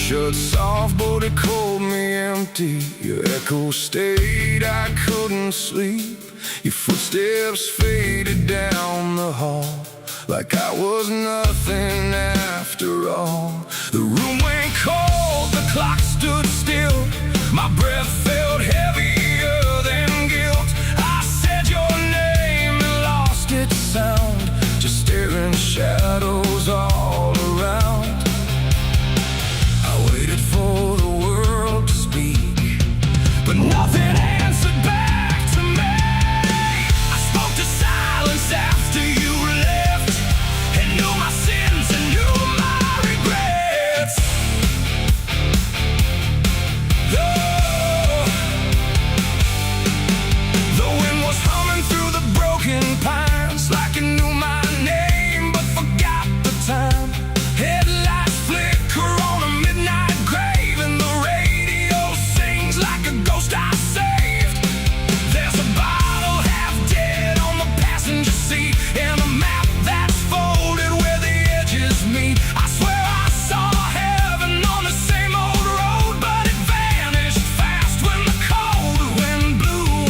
shut soft, but it called me empty. Your echo stayed, I couldn't sleep. Your footsteps faded down the hall, like I was nothing after all. The room went cold, the clock stood still. My breath felt heavier than guilt. I said your name and lost its sound, just staring shadows all around. I waited for the world to speak, but nothing answered back to me. I spoke to silence after you left, and knew my sins and knew my regrets. Oh, the wind was humming through the broken pines, like it knew my name but forgot the time. Headlights flicker on a midnight grave, and the radio sings like a ghost I saved. There's a bottle half dead on the passenger seat, and a map that's folded where the edges meet. I swear I saw heaven on the same old road, but it vanished fast when the cold wind blew.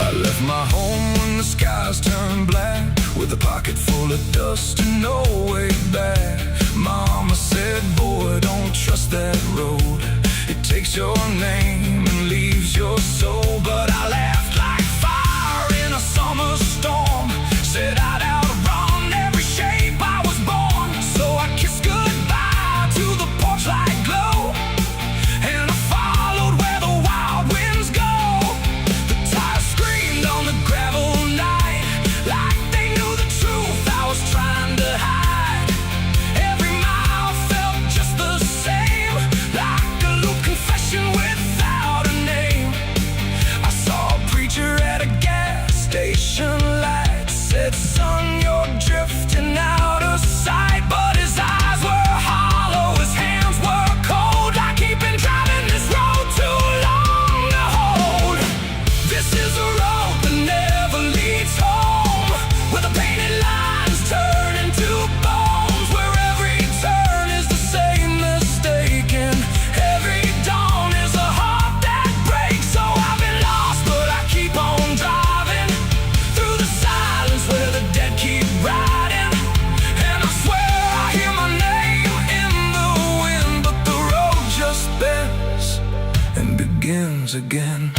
I left my home when the skies turned black, with a pocket full of dust and no way back. Mama said, boy, don't trust that road. It takes your name and leaves your soul. But I laughed like fire in a summer storm, said I'd outrun every shape I was born. So I kissed goodbye to the porch light glow, and I followed where the wild winds go. The tires screamed on the gravel night, like they knew the truth I was trying to hide. Every mile felt just the same, like a loop confession without a name. I saw a preacher at a gas station light, said, son, you're drifting out of sight. But his eyes were hollow, his hands were cold, like he'd been driving this road too long to hold. This is a road that never leads home, where the painted lines turn into bones, where every turn is the same mistake, and every dawn is a heart that breaks. So I've been lost, but I keep on driving through the silence where the dead keep riding. And I swear I hear my name in the wind, but the road just bends and begins again.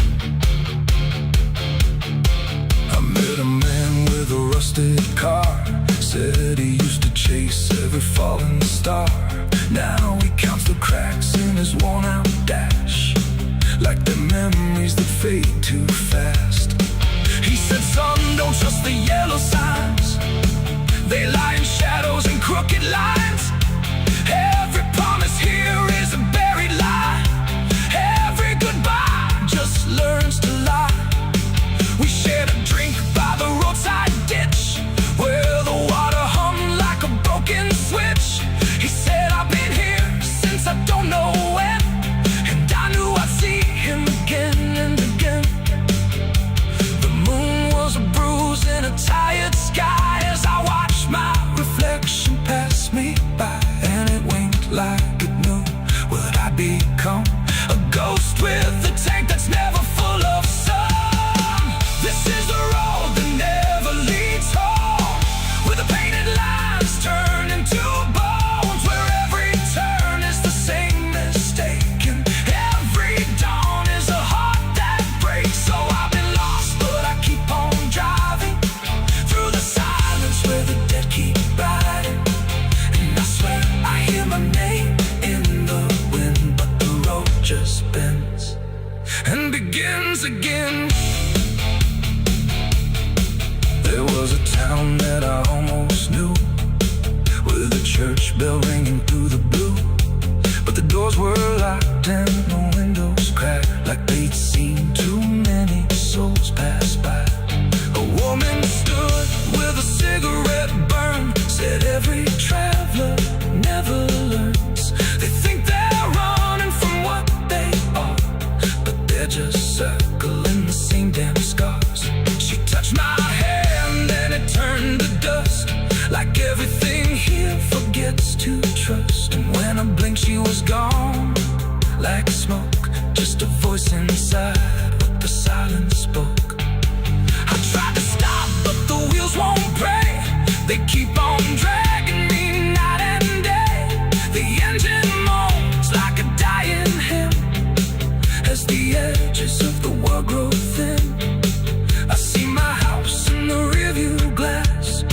I met a man with a rusted car, said he used to chase every falling star. Now he counts the cracks in his worn-out dash, like the memories that fade too fast. He said, son, don't trust the yellow signs, they lie in shadows and crooked lines. Every promise here is a buried lie, every goodbye just learns to lie. We shared a drink by the roadside ditch, where the water hummed like a broken switch. He said, I've been here since I don't know when, and I knew I'd see him again and again. The moon was a bruise in a tired sky, as I watched my reflection pass me by, and it winked like it knew what I'd become, a ghost with a tank that's never full of sun. This is a road that never leads home, where the painted lines turn into bones, where every turn is the same mistake, and every dawn is a heart that breaks. So I've been lost, but I keep on driving through the silence where the dead keep riding. And I swear I hear my name in the wind, but the road just bends and begins again. There was a town that I almost knew, with a church bell ringing through the blue, but the doors were locked and the windows cracked, like they'd seen too many souls pass by. A woman stood with a cigarette burn, said every traveler never learns. They think they're running from what they are, but they're just circling the same damn scars. She touched my hand and it turned to dust, like everything here forgets to think she was gone, like smoke, just a voice inside what the silence spoke. I tried to stop, but the wheels won't pray. They keep on dragging me night and day. The engine moans like a dying hymn as the edges of the world grow thin. I see my house in the rearview glass,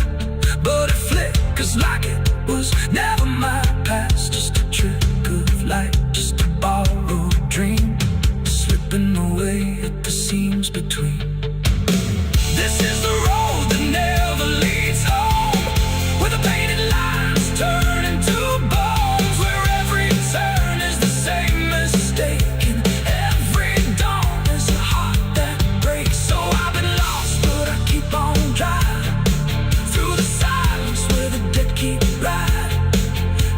but it flickers like it was never my past. Just a trick of light, just a borrowed dream, slipping away at the seams between. This is the road that never leads home, where the painted lines turn into bones, where every turn is the same mistake, and every dawn is a heart that breaks. So I've been lost, but I keep on driving through the silence where the dead keep riding.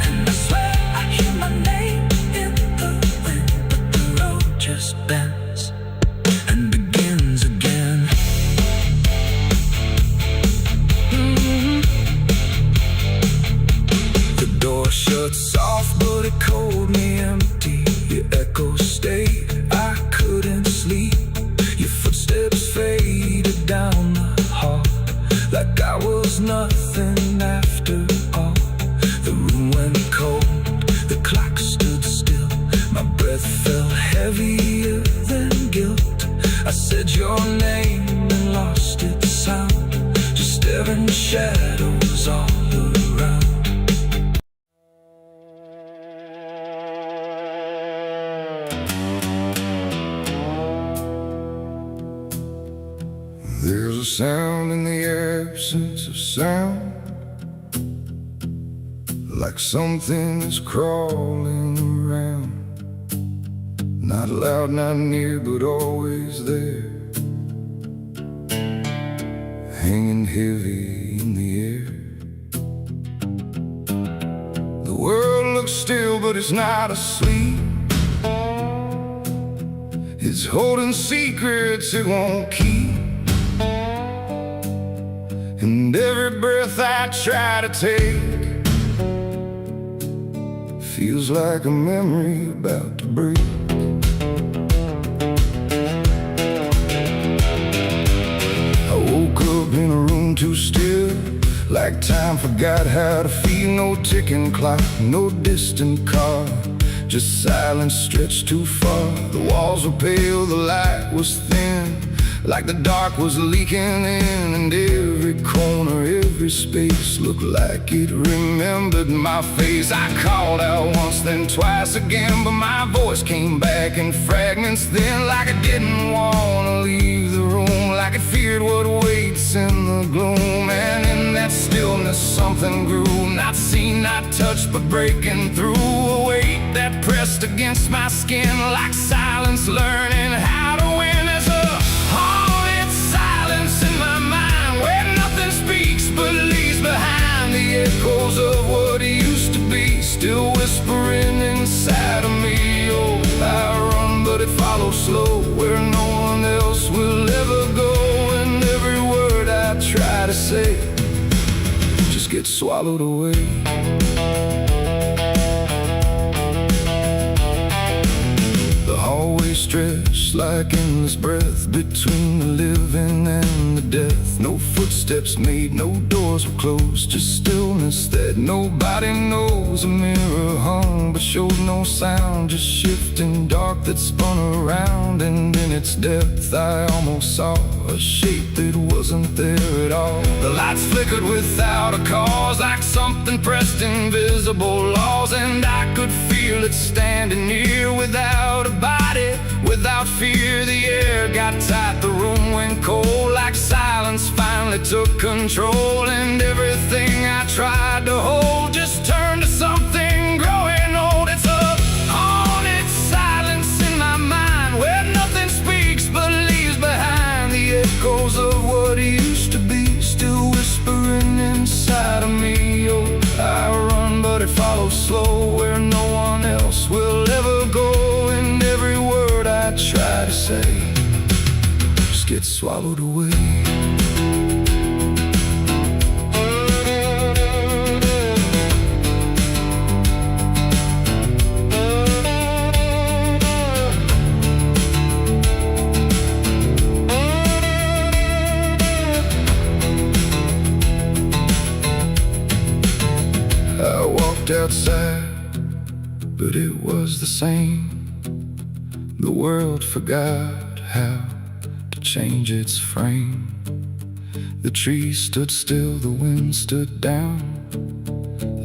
And I swear I hear my name in the wind, but the road just bends and begins again. The door shuts soft, but it cold me empty. Your echo stayed, I couldn't sleep. Your footsteps faded down the hall, like I was nothing after all. The room went cold, the clock stood still. My breath felt heavier than guilt. I said your name and lost its sound, just staring shadows all around. There's a sound in the absence of sound, like something is crawling around. Not loud, not near, but always there, hanging heavy in the air. The world looks still, but it's not asleep. It's holding secrets it won't keep. And every breath I try to take feels like a memory about to break. I woke up in a room too still, like time forgot how to feel. No ticking clock, no distant car, just silence stretched too far. The walls were pale, the light was thin, like the dark was leaking in. And every corner, every space looked like it remembered my face. I called out once, then twice again, but my voice came back in fragments then, like I didn't want to leave the room, like it feared what waits in the gloom. And in that stillness something grew, not seen, not touched, but breaking through. A weight that pressed against my skin, like silence learning how to win. There's a haunted silence in my mind, where nothing speaks but leaves behind the echoes of what used to be, still whispering inside of me. Oh, I run, but it follows slow, where no one else will ever go. And every word I try to say just gets swallowed away. The hallway stretched like endless breath between the living and the death. No footsteps made, no doors were closed, just stillness that nobody knows. A mirror hung but showed no sound, just shifting dark that spun around. And in its depth I almost saw a shape that wasn't there at all. The lights flickered without a cause, like something pressed invisible laws. And I could feel it standing near, without a body, without fear. The air got tight, the room went cold, like silence finally took control. And everything I tried to hold just turned to something growing old. It's a haunted silence in my mind, where nothing speaks but leaves behind the echoes of what used to be, still whispering inside of me. Oh, I run, but it follows slow, where no one else will ever go. And every word I try to say just gets swallowed away. walked outside, but it was the same. The world forgot how to change its frame. The trees stood still, the wind stood down,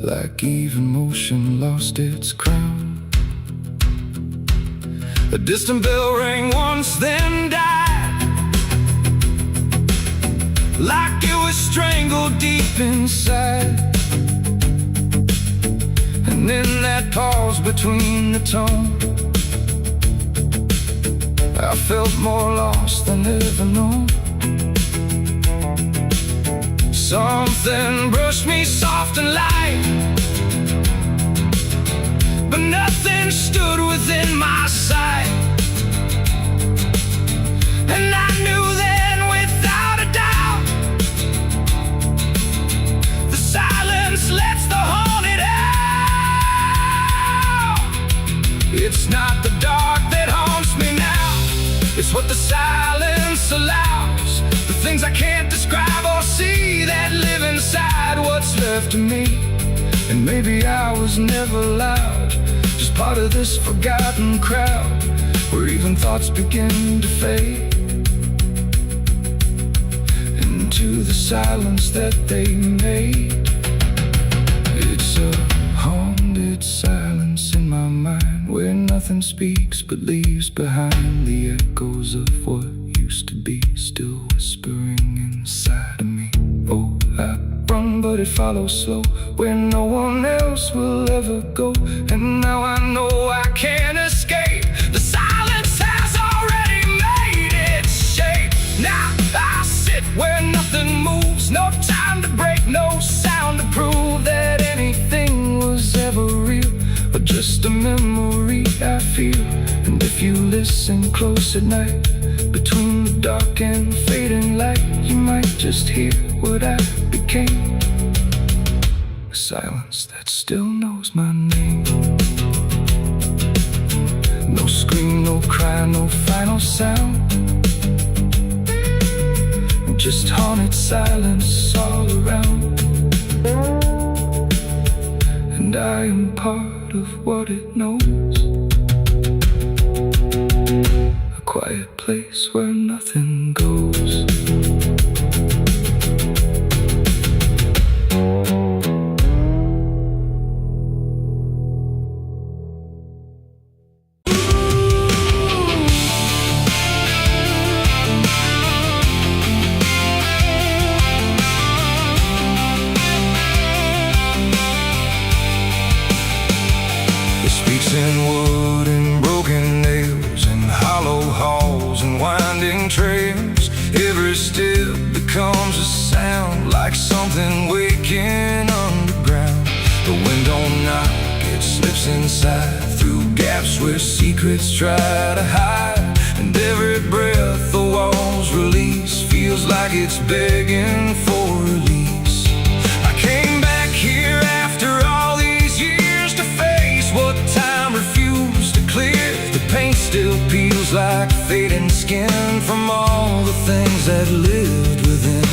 like even motion lost its crown. A distant bell rang once, then died, like it was strangled deep inside. And in that pause between the tone, I felt more lost than ever known. Something brushed me soft and light, but nothing stood within my sight. And I knew then without a doubt, the silence lets the haunted out. It's not the dark that haunts me now, it's what the silence allows. The things I can't describe or see that live inside what's left of me. And maybe I was never loud, just part of this forgotten crowd, where even thoughts begin to fade into the silence that they made. It's a haunted silence in my mind, where nothing speaks but leaves behind the echoes of what used to be, still whispering inside of me. Oh, I run, but it follows slow, where no one else will ever go. And now I know I can't escape. The silence has already made its shape. Now I sit where nothing moves, no time to break, no sound to prove that anything was ever real, or just a memory I feel. And if you listen close at night, between the dark and fading light, you might just hear what I became. A silence that still knows my name. No scream, no cry, no final sound, just haunted silence all around. And I am part of what it knows, a quiet place where nothing goes. Speaks in wood and broken nails, and hollow halls and winding trails. Every step becomes a sound, like something waking underground. The wind don't knock, it slips inside, through gaps where secrets try to hide. And every breath the walls release feels like it's begging for release. I came back here after all these years to face what time refused to clear. The paint still peels like fading skin from all the things that lived within.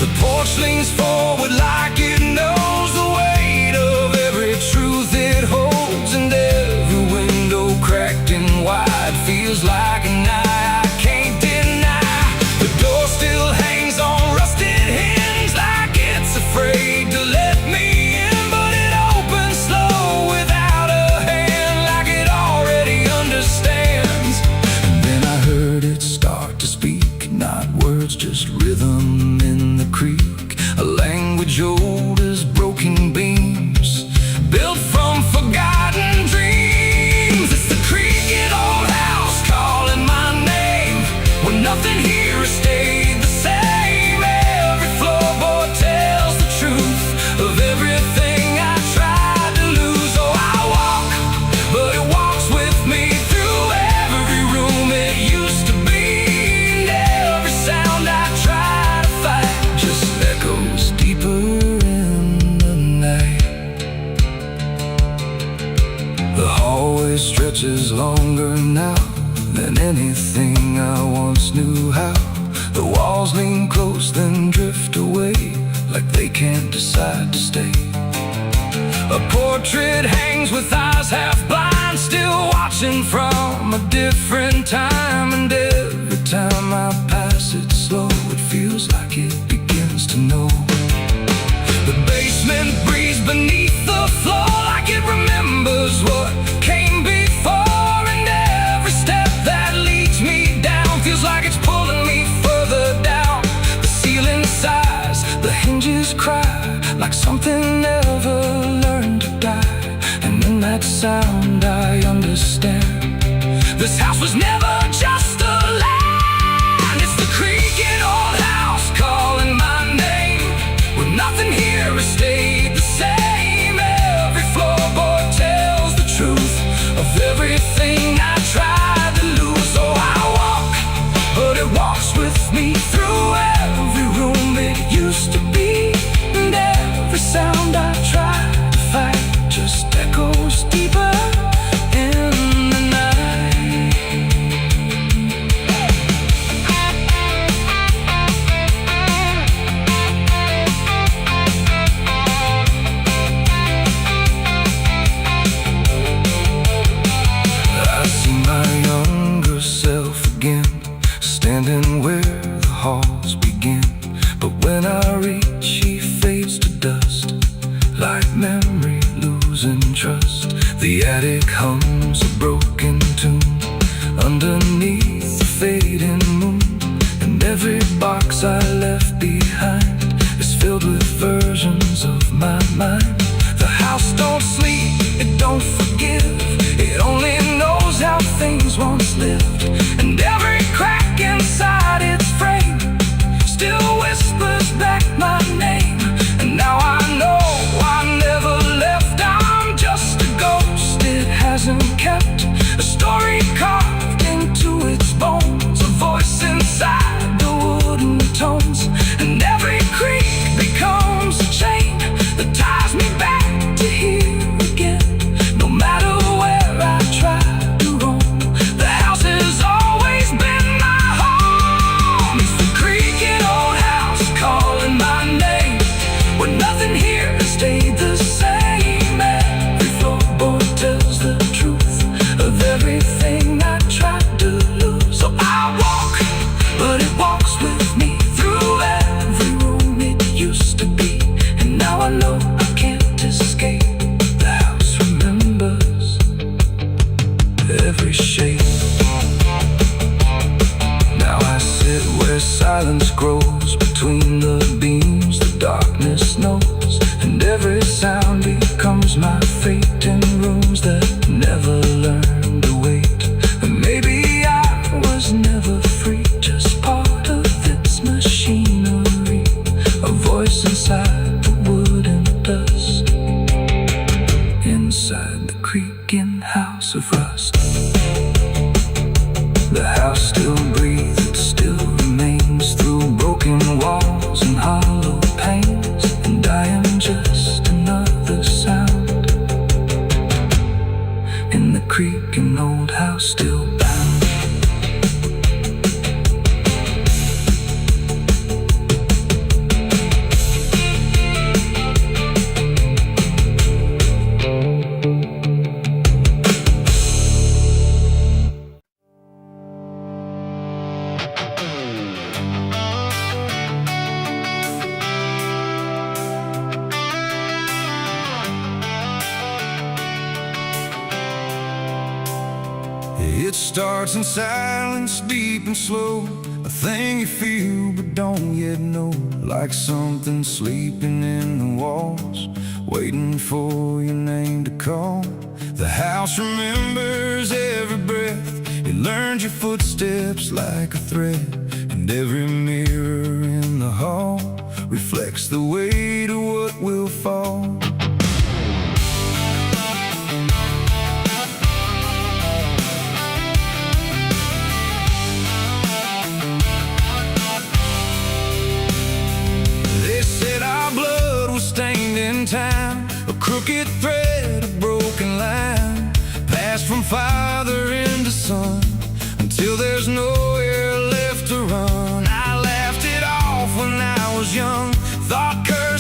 The porch leans forward like it knows the weight of every truth it holds. And every window cracked and wide feels like an eye I can't deny. The door still hangs on rusted hinges like it's afraid to let me in, but it opens slow without a hand, like it already understands. And then I heard it start to speak, not words, just rhythm in the creek, a language old as broken beams, built from forgotten dreams. It's the creaking old house calling my name, when nothing here has stayed the same. Every floorboard tells the truth of everything I tried to lose. Oh, I walk, but it walks with me through every room it used to be. And every sound I try to fight just echoes deeper in the night. The hallway stretches longer now than anything I once knew how. The walls lean close then drift away, like they can't decide to stay. A portrait hangs with eyes half blind, still watching from a different time. And every time I pass it slow, it feels like it begins to know. The basement breeze beneath the floor, like it remembers what came before. And every step that leads me down feels like it's pulling me further down. The ceiling sighs, the hinges cry, like something never learned to die. And in that sound I understand, this house was never just a land. It's the creaking old house calling my name, where nothing here has stayed the same. Every floorboard tells the truth of everything I tried to lose. So I walk, but it walks with me through every room it used to be. And every sound I try to fight just echoes deeper in the night. I see my younger self again, standing where the halls begin. But when I reach, he fades to dust, like memory losing trust. The attic hums a broken tune underneath the fading moon. And every box I left behind is filled with versions of my mind. The house don't sleep, it don't forgive, it only knows how things once lived. And every crack inside its frame still whispers back my name. And now I know I never left, I'm just a ghost. It hasn't kept a story carved into its bones, a voice inside the wooden tones. And every creak becomes a chain that ties me back to here again. No matter where I try to roam, the house has always been my home. It's the creaking old house calling my name, where nothing here has stayed the same. Every floorboard tells the truth of everything I tried to lose. So I walk, but it walks with me through every room it used to be. And now I know I can't escape, the house remembers every shape. Now I sit where silence grows between the beams, the darkness knows. And every sound becomes my fate in rooms that never learned to wait. And maybe I was never free, just part of its machinery, a voice inside the wood and dust, inside the creaking house of rust. The house still breathes, it still remains through broken walls and hollow panes. And I am just another sound in the creaking old house still bound. It starts in silence, deep and slow, a thing you feel but don't yet know. Like something sleeping in the walls, waiting for your name to call. The house remembers every breath, it learns your footsteps like a thread. And every mirror in the hall reflects the weight of what will fall. Stained in time, a crooked thread, a broken line, passed from father into son, until there's nowhere left to run. I laughed it off when I was young, thought courage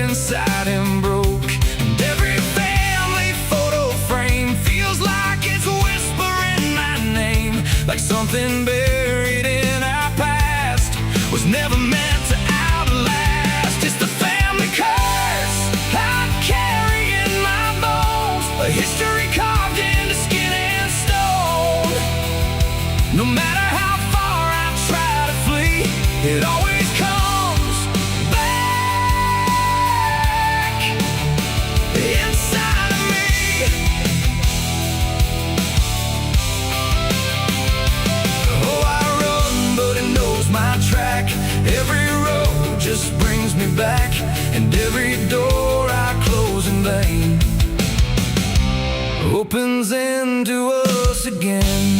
inside him broke. And every family photo frame feels like it's whispering my name, like something buried in our past was never meant to outlast. It's the family curse I carry in my bones, a history carved into skin and stone. No matter how far I try to flee, it always comes back inside of me. Oh, I run, but it knows my track. Every road just brings me back, and every door I close in vain opens into us again.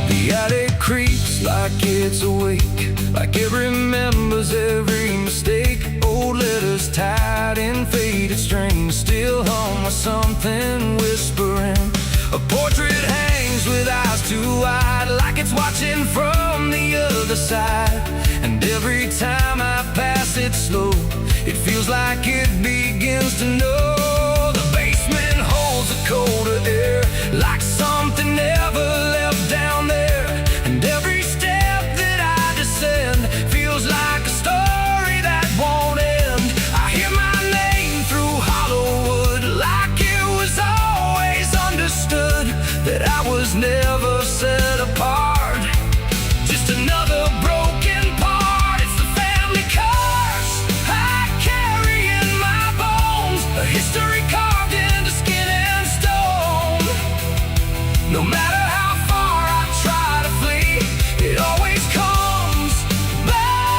The attic creaks like it's awake, like it remembers every mistake. Old letters tied in faded strings still hum with something whispering. A portrait hangs with eyes too wide, like it's watching from the other side. And every time I pass it slow, it feels like it begins to know. The basement holds a colder air, like something never left down there. And every step that I descend feels like a story that won't end. I hear my name through Hollywood, like it was always understood that I was never set apart, just another broken part. It's the family curse I carry in my bones, a history carved into skin and stone. No matter how far I try to flee, it always comes back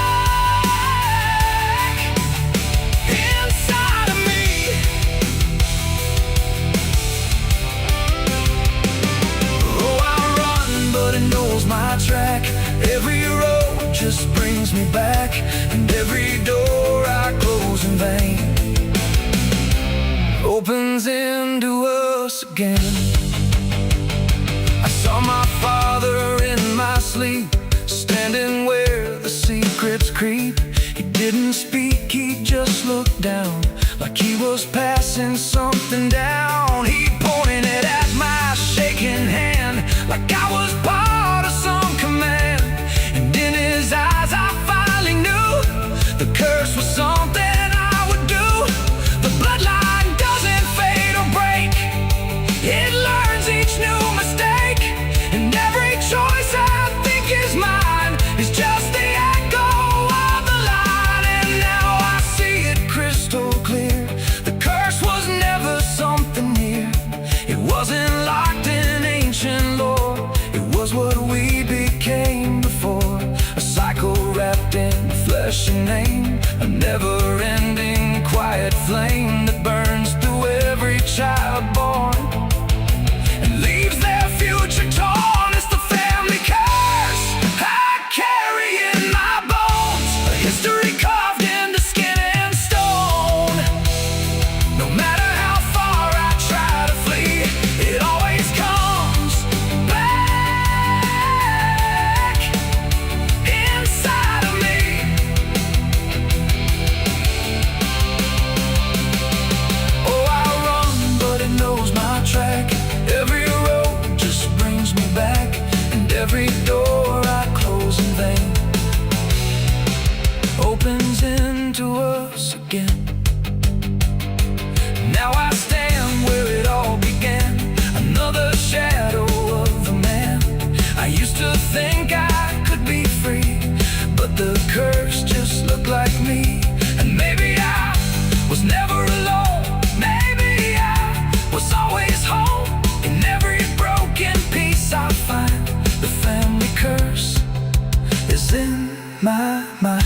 inside of me. Oh, I run, but it knows my track. Every road just brings me back, and every door I close in vain opens into us again. I saw my father in my sleep, standing where the secrets creep. He didn't speak, he just looked down, like he was passing something down. He pointed it at my shaking hand, like I was part of some command. And in his eyes I finally knew the curse was something I would do. The bloodline doesn't fade or break, it learns each new mistake. And every choice I think is mine is just the echo of the line. And now I see it crystal clear, the curse was never something near. It wasn't locked in ancient lore, it was what we became before. A cycle wrapped in flesh and name, a never-ending quiet flame that burns through every child born and leaves their future torn. It's the family curse I carry in my bones, a history carved into skin and stone. No matter how far I try to flee, it always comes back inside of me. Oh, I run, but it knows my track. Every road just brings me back, and every door I close in vain opens into us again. Now I stand where it all began, another shadow of the man. I used to think I could be free, but the curse just looked like me. And maybe I was never alone, maybe I was always home. In every broken piece I find, the family curse is in my mind.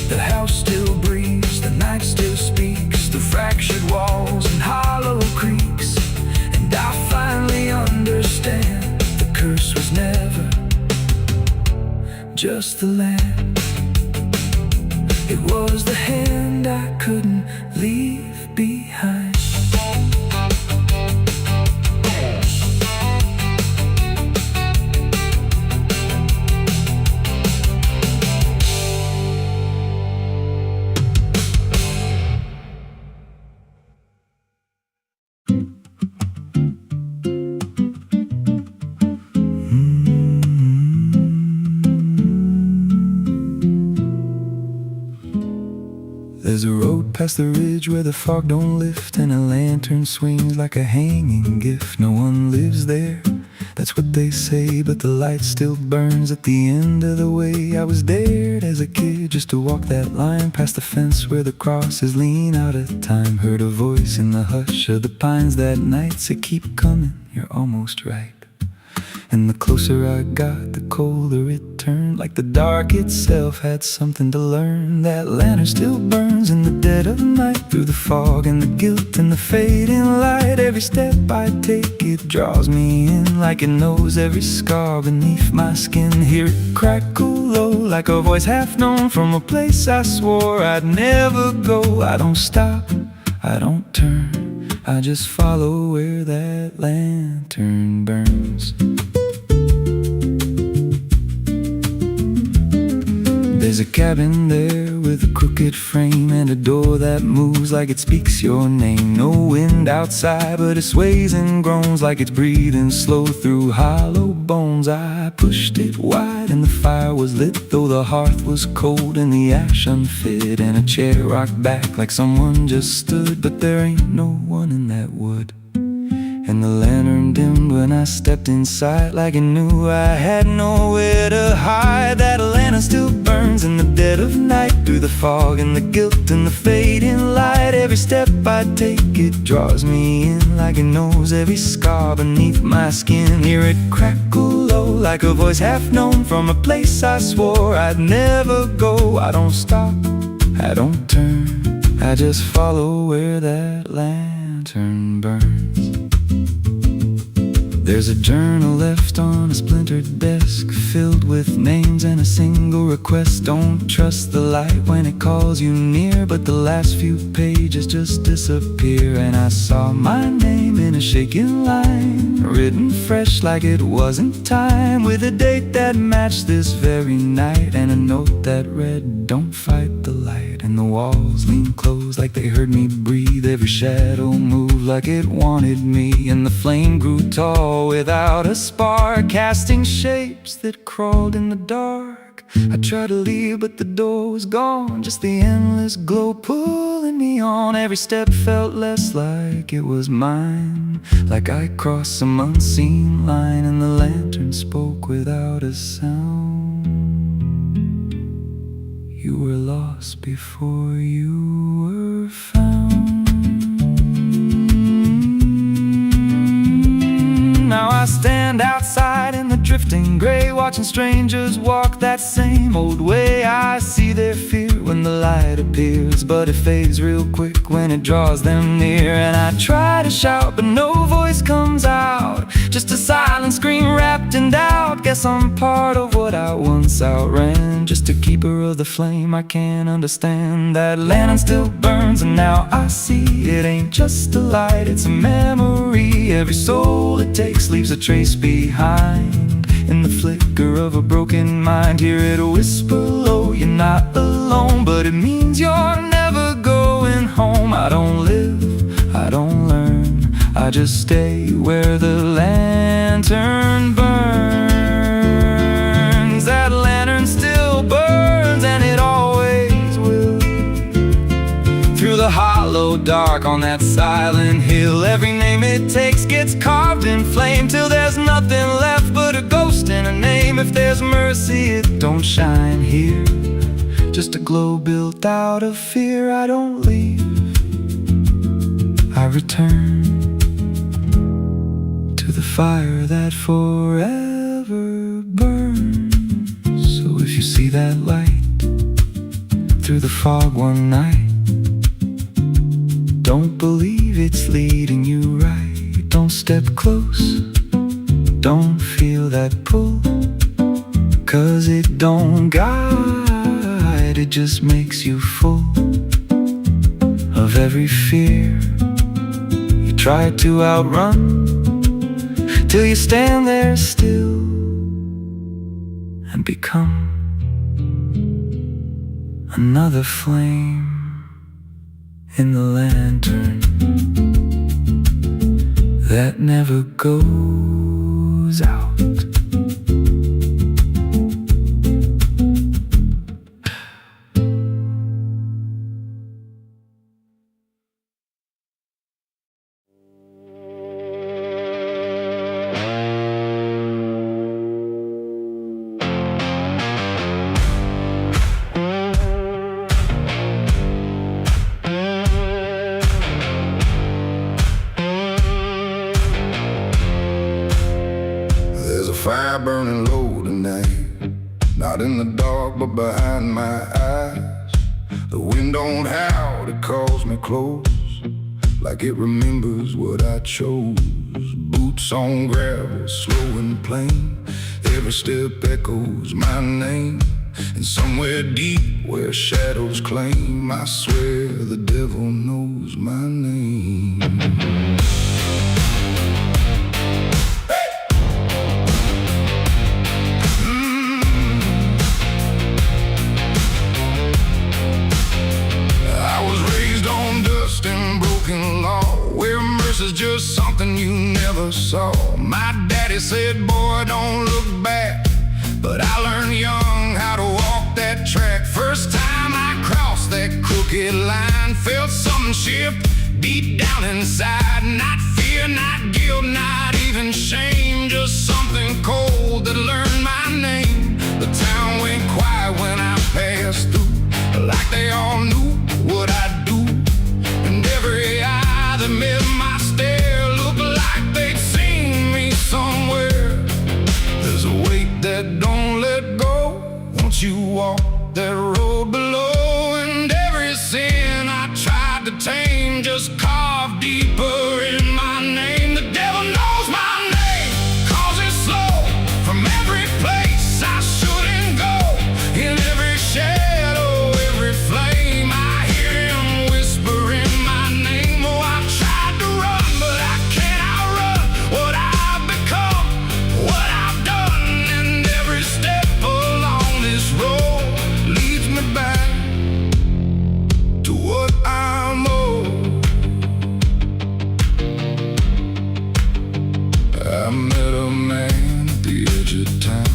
The house still breathes, the night still speaks through fractured walls and hollow creaks. And I finally understand, the curse was never just the land, it was the hand I couldn't leave behind. There's a road past the ridge where the fog don't lift, and a lantern swings like a hanging gift. No one lives there, that's what they say, but the light still burns at the end of the way. I was dared as a kid just to walk that line past the fence where the crosses lean out of time. Heard a voice in the hush of the pines that night say, keep coming, you're almost right. And the closer I got, the colder it turned, like the dark itself had something to learn. That lantern still burns in the dead of night, through the fog and the guilt and the fading light. Every step I take, it draws me in, like it knows every scar beneath my skin. Hear it crackle low, like a voice half known from a place I swore I'd never go. I don't stop, I don't turn, I just follow where that lantern burns. There's a cabin there with a crooked frame and a door that moves like it speaks your name. No wind outside, but it sways and groans like it's breathing slow through hollow bones. I pushed it wide and the fire was lit, though the hearth was cold and the ash unfit, and a chair rocked back like someone just stood. But there ain't no one in that wood. And the lantern dimmed when I stepped inside, like it knew I had nowhere to hide. That lantern still burns in the dead of night, through the fog and the guilt and the fading light. Every step I take, it draws me in, like it knows every scar beneath my skin. Hear it crackle low, like a voice half known from a place I swore I'd never go. I don't stop, I don't turn, I just follow where that lantern burns. There's a journal left on a splintered desk, filled with names and a single request. Don't trust the light when it calls you near, but the last few pages just disappear. And I saw my name in a shaking line, written fresh like it wasn't time, with a date that matched this very night, and a note that read, don't fight the light. And the walls leaned close like they heard me breathe, every shadow moved like it wanted me, and the flame grew tall without a spark, casting shapes that crawled in the dark. I tried to leave, but the door was gone, just the endless glow pulling me on. Every step felt less like it was mine, like I crossed some unseen line, and the lantern spoke without a sound. You were lost before you were found. Now I stand outside in the drifting gray, watching strangers walk that same old way. I see their fear when the light appears, but it fades real quick when it draws them near. And I try to shout, but no voice comes out, just a silent scream wrapped in doubt. Guess I'm part of what I once outran, just a keeper of the flame I can't understand. That lantern still burns, and now I see it ain't just a light, it's a memory. Every soul it takes leaves a trace behind, in the flicker of a broken mind. Hear it whisper low, you're not alone, but it means you're never going home. I don't live, I don't learn, I just stay where the lantern burns. That lantern still burns, and it always will, through the hollow dark on that silent hill. Every name it takes gets carved in flame, till there's nothing left but a ghost and a name. If there's mercy, it don't shine here, just a glow built out of fear. I don't leave, I return to the fire that forever burns. So if you see that light through the fog one night, don't believe it's leading you right. Don't step close, don't feel that pull, 'cause it don't guide, it just makes you full of every fear you try to outrun, till you stand there still and become another flame in the lantern that never goes out. in the dark, but behind my eyes the wind don't howl, it calls me close, like it remembers what I chose. Boots on gravel, slow and plain, every step echoes my name. And somewhere deep where shadows claim, I swear the devil knows my name. I was raised on dust and broken law, where mercy's just something you never saw. My daddy said, boy, don't look back, but I learned young how to walk that track. First time I crossed that crooked line, felt something shift deep down inside. Not fear, not guilt, not even shame, just something cold that learned my name. The town went quiet when I passed through, like they all knew what I'd do. And every eye that met my stare looked like they'd seen me somewhere. There's a weight that don't let go once you walk that road below. And every sin I tried to tame just carved deeper in my name. The devil knows my name, 'cause it's slow from every place I shouldn't go. In every shadow, every flame, I hear him whispering my name. Oh, I've tried to run, but I can't outrun what I've become, what I've done. And every step along this road leads me back to what I'm owed. I met a man at the edge of town,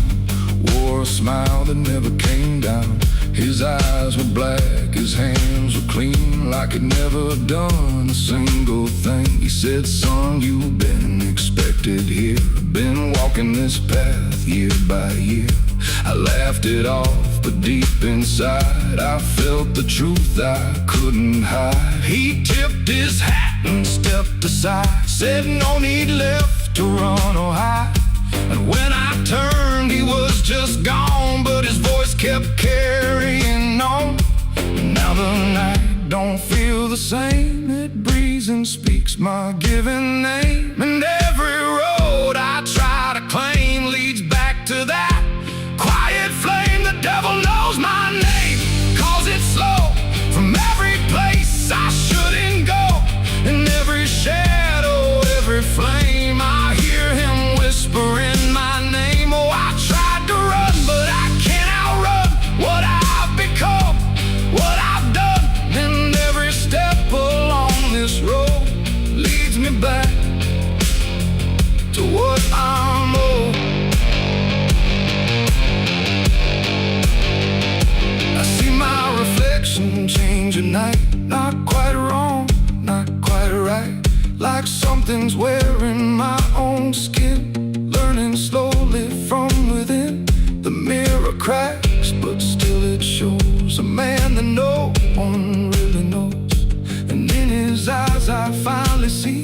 wore a smile that never came down. His eyes were black, his hands were clean, like he'd never done a single thing. He said, son, you've been expected here, been walking this path year by year. I laughed it off, but deep inside I felt the truth I couldn't hide. He tipped his hat and stepped aside, said no need left to run or hide. And when I turned, he was just gone, but his voice kept carrying on. Now the night don't feel the same, it breathes and speaks my given name. And every road I try to claim leads back to that quiet flame. The devil knows my name, 'cause it's slow from every place I shouldn't go. In every shadow, every flame, I hear him whispering my name. Oh, I tried to run, but I can't outrun what I've become, what I've done. And every step along this road leads me back to what I'm owed. I see my reflection change at night, not quite wrong, not quite right, like something's wearing my own skin, learning slowly from within. The mirror cracks, but still it shows a man that no one really knows. And in his eyes I finally see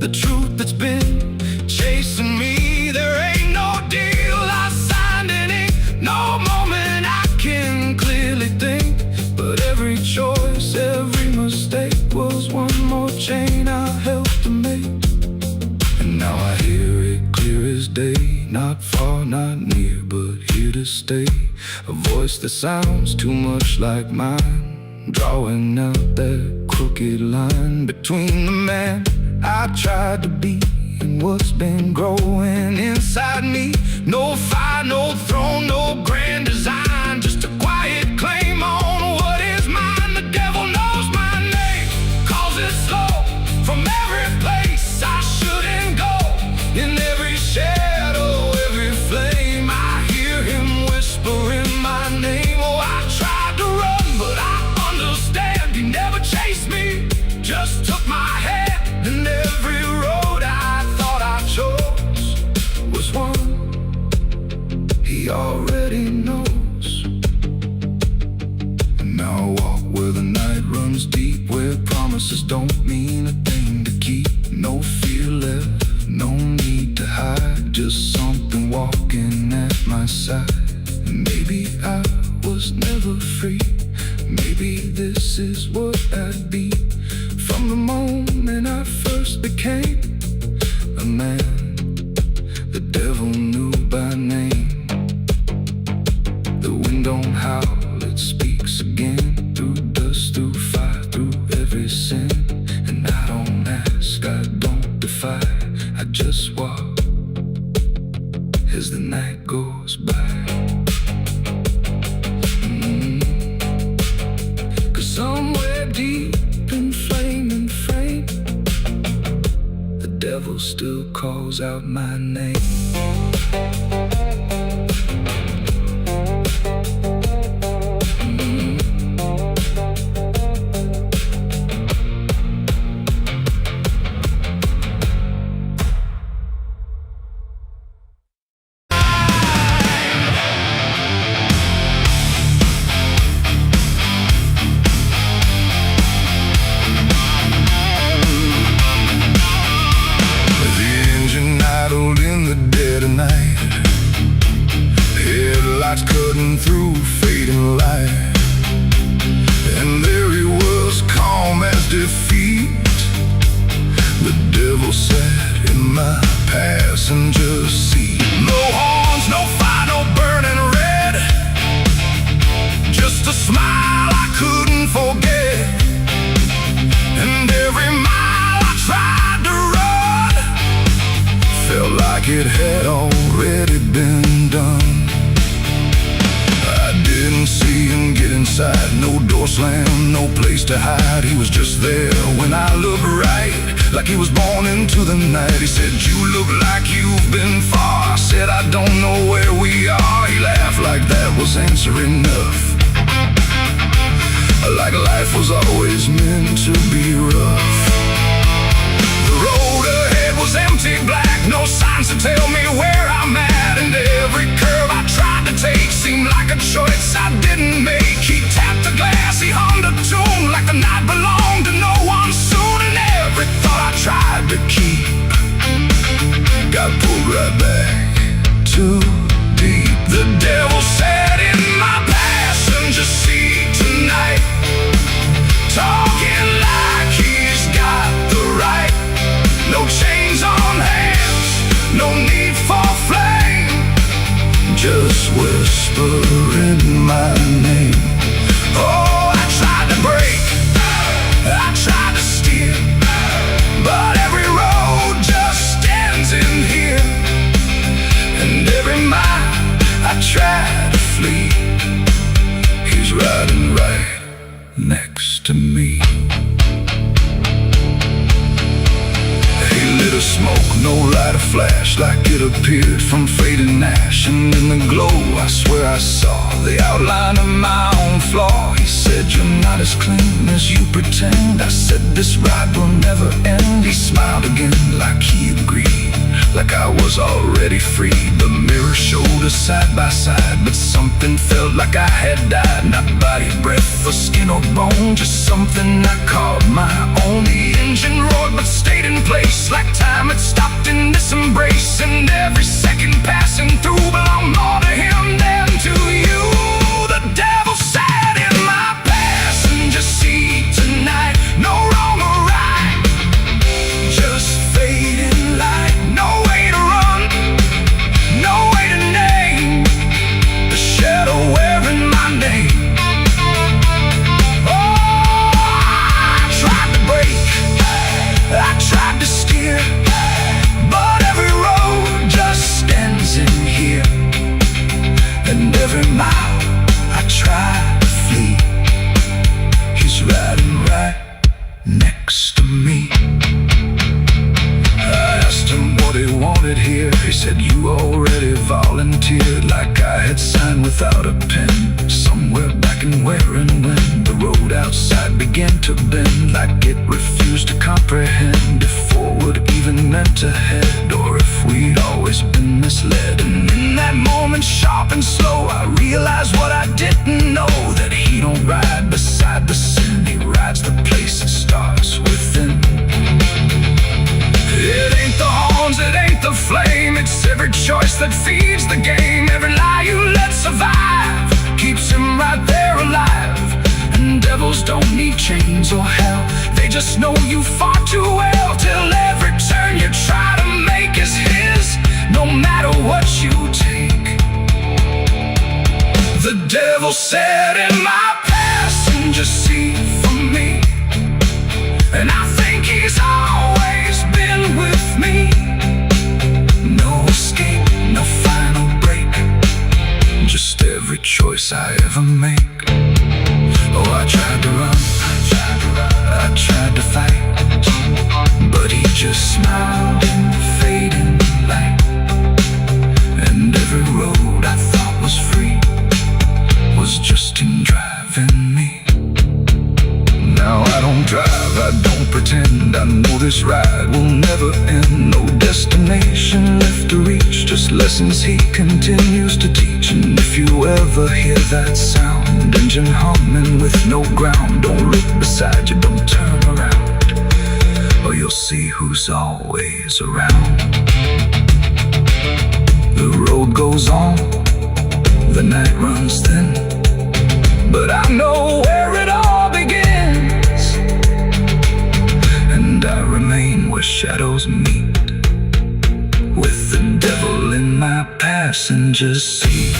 the truth that's been chasing me. There ain't no deal I signed in ink, no moment I can clearly think, but every choice, every mistake was one more chain I helped to make. And now I hear it clear as day, not far, not near, but here to stay. A voice that sounds too much like mine, drawing out that crooked line between the man I tried to be and what's been growing inside me. No fire, no throne, no grand design, just a quiet claim on what is mine. The devil knows my name, 'cause it's slow from every place I shouldn't go. In every shadow, every flame, I hear him whispering my name. Oh, I tried to run, but I understand he never chased me, just took my hand. And every road I thought I chose was one he already knows. And now I walk where the night runs deep, where promises don't mean a thing to keep. No fear left, no need to hide, just something walking at my side. And maybe never free. Maybe this is what I'd be from the moment I first became a man the devil knew by name. The wind don't howl, it speaks again, through dust, through fire, through every sin. And I don't ask, I don't defy, I just walk as the night goes by. Somewhere deep in flame and frame, the devil still calls out my name. Cutting through fading light, and there he was, calm as defeat. The devil sat in my passenger seat. No horns, no fire, no burning red, just a smile I couldn't forget. And every mile I tried to run felt like it had already been done. Didn't see him get inside, no door slam, no place to hide. He was just there when I looked right, like he was born into the night. He said, "You look like you've been far." I said, "I don't know where we are." He laughed like that was answer enough, like life was always meant to be rough. The road ahead was empty, black, no signs to tell me where I'm at. And every curve I tried to take seemed like a choice I didn't make. He tapped the glass, he hummed a tune like the night belonged to no one soon. And every thought I tried to keep got pulled right back too deep. The devil sat in my passenger seat tonight, talking like he's got the right. No chains on hands, no need for flame, just whispering my name. Oh, I tried to break, I tried to steer, but every road just ends in here. And every mile I tried to flee, he's riding right next to me. Lit of smoke, no light, a flash, like it appeared from fading ash. And in the glow I swear I saw the outline of my own flaw. He said, "You're not as clean as you pretend." I said, "This ride will never end." He smiled again like he agreed, like I was already free. The mirror showed us side by side, but something felt like I had died. Not body, breath, or skin or bone, just something I called my own. The engine roared but stayed in place, like time had stopped in this embrace. And every second passing through belonged more to him than to you. The devil sat in my passenger seat tonight, no wrong or right, just fading light. No way to run, no way to name the shadow wearing my name. Oh, I tried to break, I tried to steer, but every road just ends in here. And every mile I try to flee, he's riding right next to me. I asked him what he wanted here. He said, "You already volunteered," like I had signed without a pen. Somewhere back in where and when the road outside began to bend, like it refused to comprehend if forward even meant to head, or if we'd always been misled. And in that moment, sharp and slow, I realized what I didn't know, that he don't ride beside the sin, he rides the place it starts within. It ain't the horns, it ain't the flame, it's every choice that feeds the game. Every lie you let survive keeps him right there chains or hell. They just know you far too well, till every turn you try to make is his, no matter what you take. The devil sat in my passenger seat for me, and I think he's always been with me. No escape, no final break, just every choice I ever make. Oh, I tried to run, I tried to fight, but he just smiled in the fading light. And every road I thought was free was just him driving me. Now I don't drive, I don't pretend, I know this ride will never end. No destination left to reach, just lessons he continues to teach. And if you ever hear that sound, engine humming with no ground, don't look beside you, don't turn around, or you'll see who's always around. The road goes on, the night runs thin, but I know where it all begins, and I remain where shadows meet, with the devil in my passenger seat.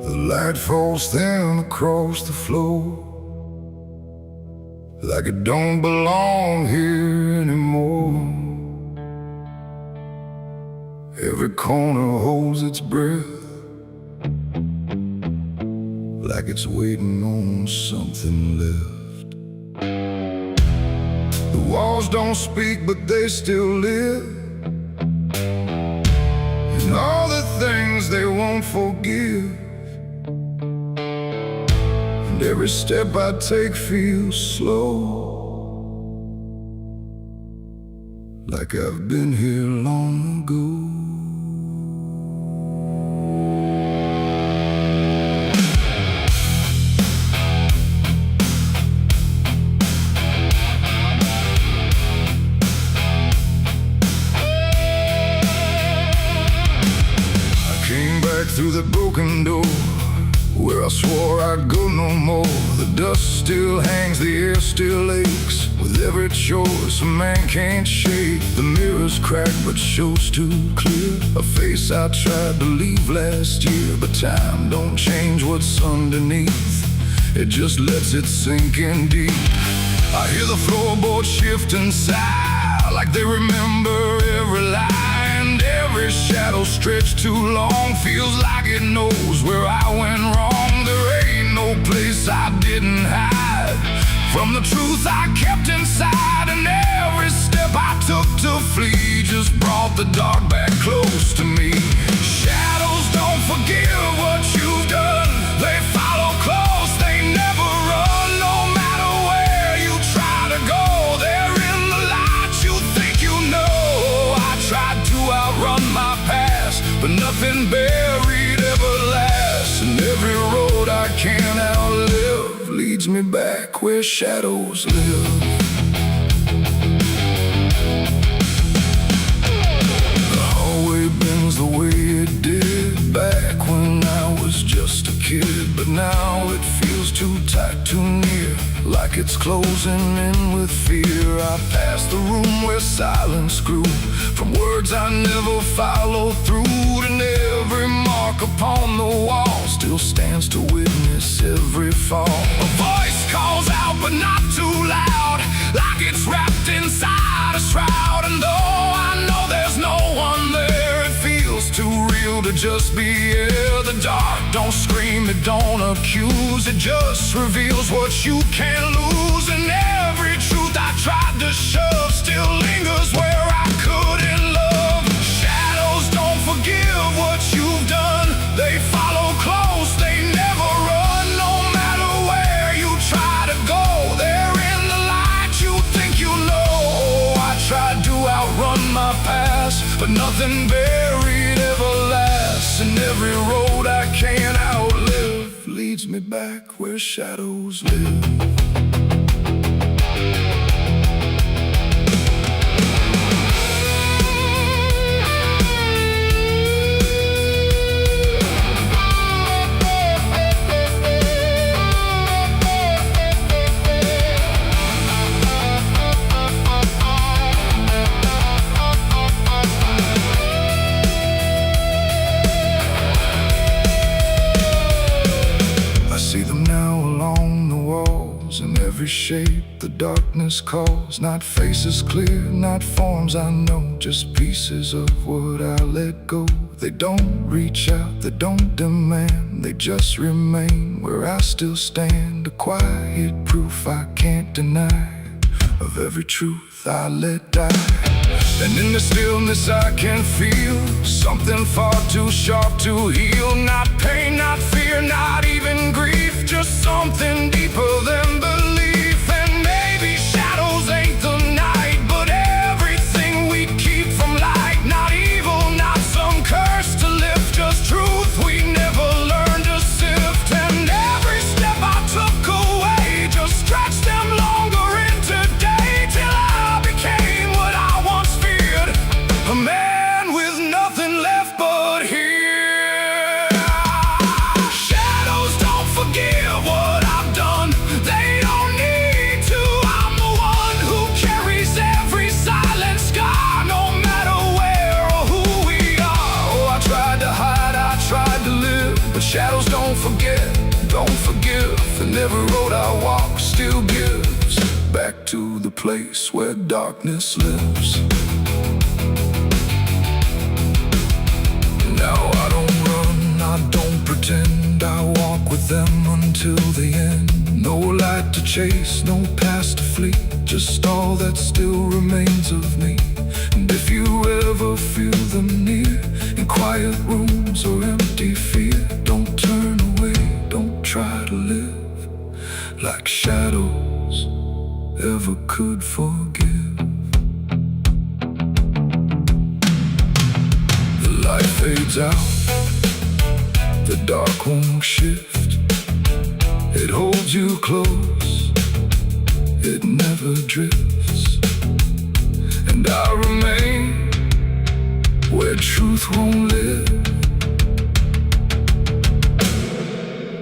The light falls thin across the floor, like it don't belong here anymore. Every corner holds its breath, like it's waiting on something left. The walls don't speak, but they still live, and all the things they won't forgive. Every step I take feels slow, like I've been here long ago. I came back through the broken door, where I swore I'd go no more. The dust still hangs, the air still aches, with every choice a man can't shake. The mirror's cracked but shows too clear, a face I tried to leave last year. But time don't change what's underneath, it just lets it sink in deep. I hear the floorboards shift and sigh, like they remember every lie, and every shadow stretched too long feels like it knows where I went wrong. There ain't no place I didn't hide from the truth I kept inside, and every step I took to flee just brought the dark back close to me. Shadows don't forgive what you've done, they follow close, they never run. No matter where you try to go, they're in the light you think you know. I tried to outrun my past, but nothing buried ever lasts, and every road I can't outlive leads me back where shadows live. The hallway bends the way it did back when I was just a kid, but now it feels too tight, too near, like it's closing in with fear. I pass the room where silence grew, from words I never followed through, and every mark upon the wall still stands to witness every fall. A voice calls out but not too loud, like it's wrapped inside a shroud. And though I know there's no one there, it feels too real to just be here. The dark don't scream, it don't accuse, it just reveals what you can't lose. And every truth I tried to shove still lingers where I couldn't love. Shadows don't forgive what you've done, they follow close, they never run. No matter where you try to go, they're in the light you think you know. I try something buried everlasting. Every road I can't outlive leads me back where shadows live. In every shape the darkness calls, not faces clear, not forms I know, just pieces of what I let go. They don't reach out, they don't demand, they just remain where I still stand. A quiet proof I can't deny of every truth I let die. And in the stillness I can feel something far too sharp to heal. Not pain, not fear, not even grief, just something deeper than belief. And maybe shadows ain't the night, but everything we keep from light. Not evil, not some curse to lift, just truth we never learned to sift. And every step I took away just stretched them longer into day, till I became what I once feared, a man with nothing left but here. Shadows don't forgive what I've done, they don't need to. I'm the one who carries every silent scar, no matter where or who we are. Oh, I tried to hide, I tried to live, but shadows don't forget, don't forgive. And every road I walk still gives back to the place where darkness lives. Now I don't run, I don't pretend, I walk with them until the end. No light to chase, no past to flee, just all that still remains of me. And if you ever feel them near, in quiet rooms or empty fear, don't turn away, don't try to live like shadows ever could forgive. The light fades out, the dark won't shift. It holds you close, it never drifts. And I remain where truth won't live,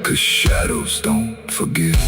'cause shadows don't forgive.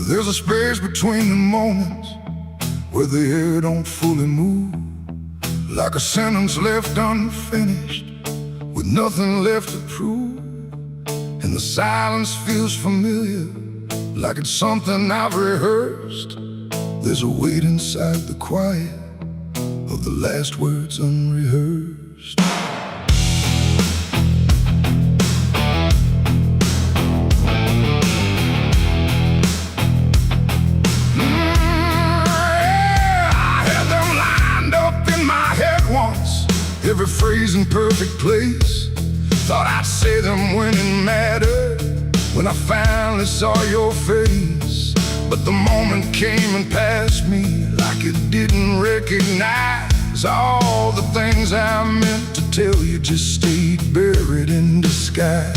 There's a space between the moments where the air don't fully move, like a sentence left unfinished with nothing left to prove. And the silence feels familiar, like it's something I've rehearsed. There's a weight inside the quiet of the last words unrehearsed. Every phrase in perfect place, thought I'd say them when it mattered, when I finally saw your face. But the moment came and passed me like it didn't recognize all the things I meant to tell you just stayed buried in disguise.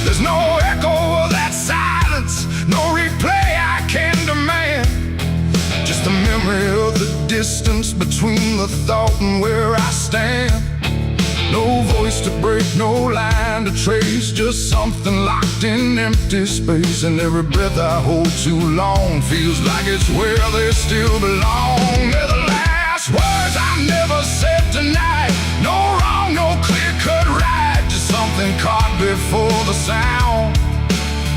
There's no echo of that silence, no replay I can demand, just a memory of the distance between the thought and where I stand. No voice to break, no line trying to trace, just something locked in empty space. And every breath I hold too long feels like it's where they still belong. They're the last words I never said tonight. No wrong, no clear-cut right, just something caught before the sound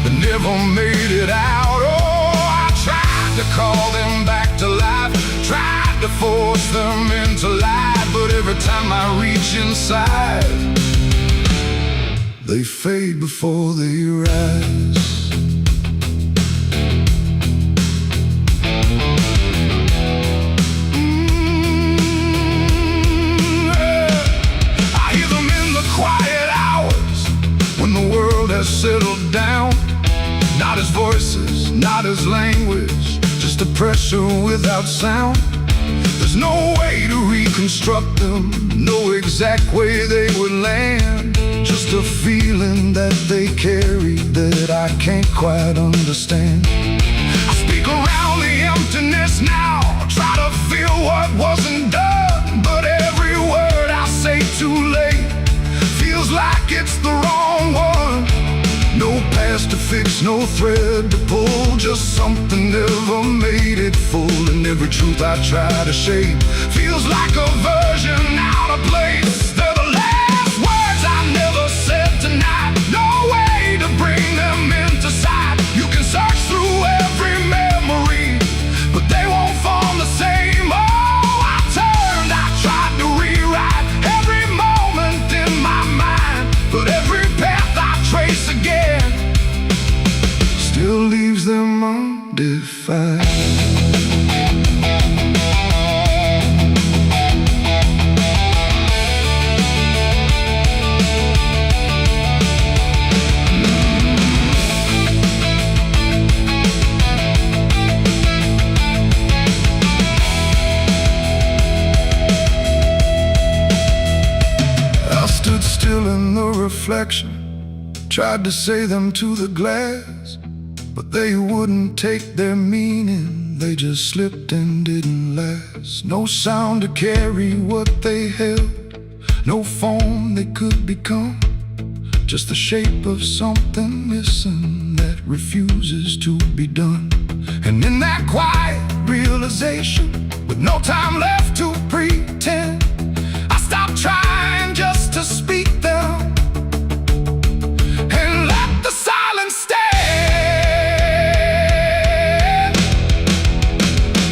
that never made it out. Oh, I tried to call them back to life, tried to force them into light, but every time I reach inside, they fade before they rise. I hear them in the quiet hours when the world has settled down. Not as voices, not as language, just a pressure without sound. There's no way to reconstruct them, no exact way they would land. Just a feeling that they carry that I can't quite understand. I speak around the emptiness now, try to feel what wasn't done, but every word I say too late feels like it's the wrong one. No past to fix, no thread to pull, just something never made it full. And every truth I try to shape feels like a version out of place. They're the last words I never said tonight, no way to bring them into sight. You can search through every memory, but they won't form the same. Oh, I turned, I tried to rewrite every moment in my mind, but every path I trace again still leaves them undefined. I stood still in the reflection, tried to say them to the glass, but they wouldn't take their meaning, they just slipped and didn't last. No sound to carry what they held, no form they could become, just the shape of something missing that refuses to be done. And in that quiet realization, with no time left to pretend, I stopped trying just to speak them and let the silence stand.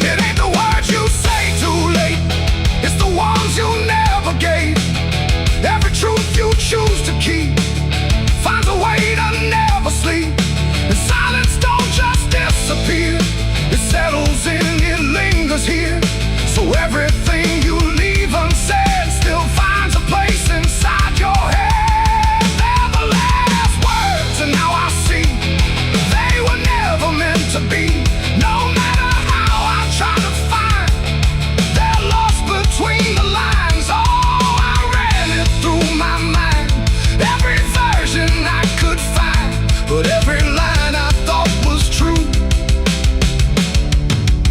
It ain't the words you say too late, it's the ones you never gave. Every truth you choose to keep finds a way to never sleep. And silence don't just disappear, it settles in, it lingers here. So everything you leave unsaid still finds a place inside your head. They're the last words, and now I see they were never meant to be. No matter how I try to find, they're lost between the lines. Oh, I ran it through my mind, every version I could find, but every line I thought was true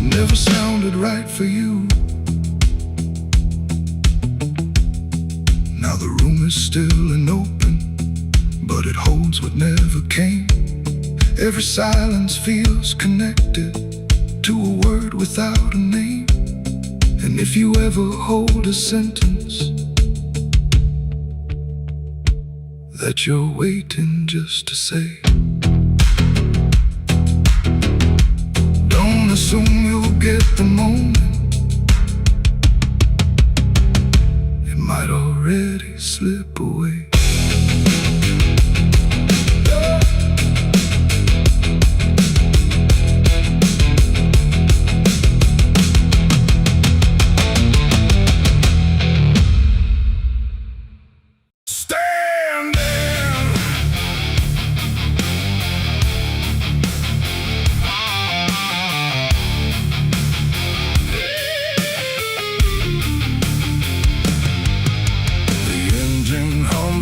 never sounded right for you. Now the room is still and open, but it holds what never came. Every silence feels connected to a word without a name. And if you ever hold a sentence that you're waiting just to say, don't assume you'll get the moment, it might already slip away.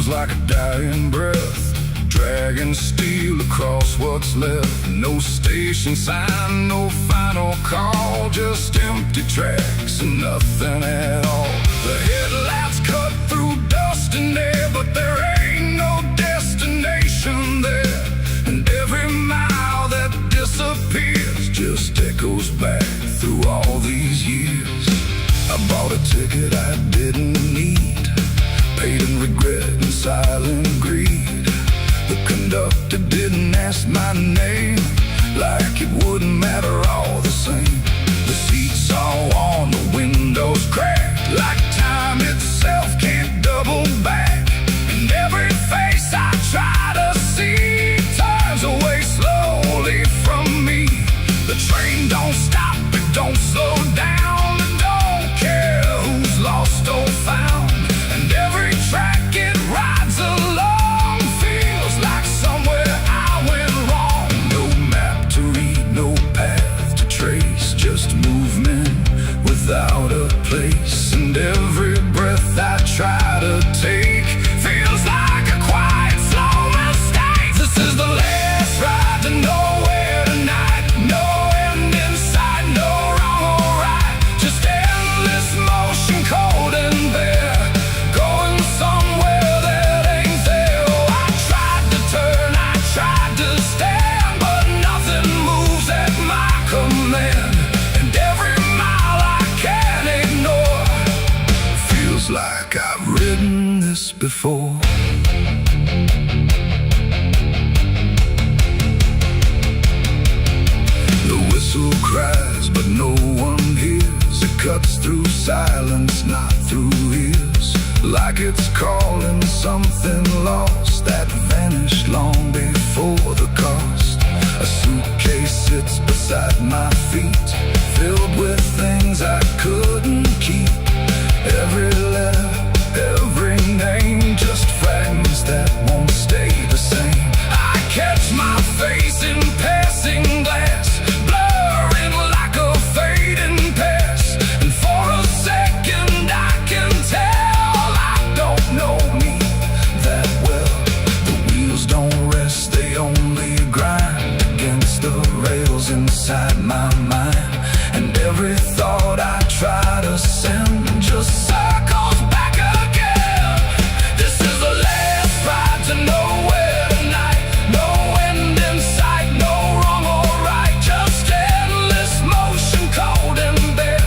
Like a dying breath, dragging steel across what's left. No station sign, no final call, just empty tracks and nothing at all. The headlights cut through dust and air, but there ain't no dead to take. Feels like a quiet, slow mistake. This is the last ride to nowhere tonight. No end in sight, no wrong or right. Just endless motion, cold and bare. Going somewhere that ain't there. Oh, I tried to turn, I tried to stand, but nothing moves at my command. And every mile I can't ignore feels like I've ridden this before. The whistle cries, but no one hears. It cuts through silence, not through ears. Like it's calling something lost that vanished long before the cost. A suitcase sits beside my feet, filled with things I couldn't keep. Every letter, every name, just fragments that won't stay the same. I catch my face in passing glass, blurring like a fading past. And for a second I can tell I don't know me that well. The wheels don't rest, they only grind against the rails inside my mind. And every thought I try to send just circles back again. This is the last ride to nowhere tonight. No end in sight, no wrong or right. Just endless motion, cold and bare.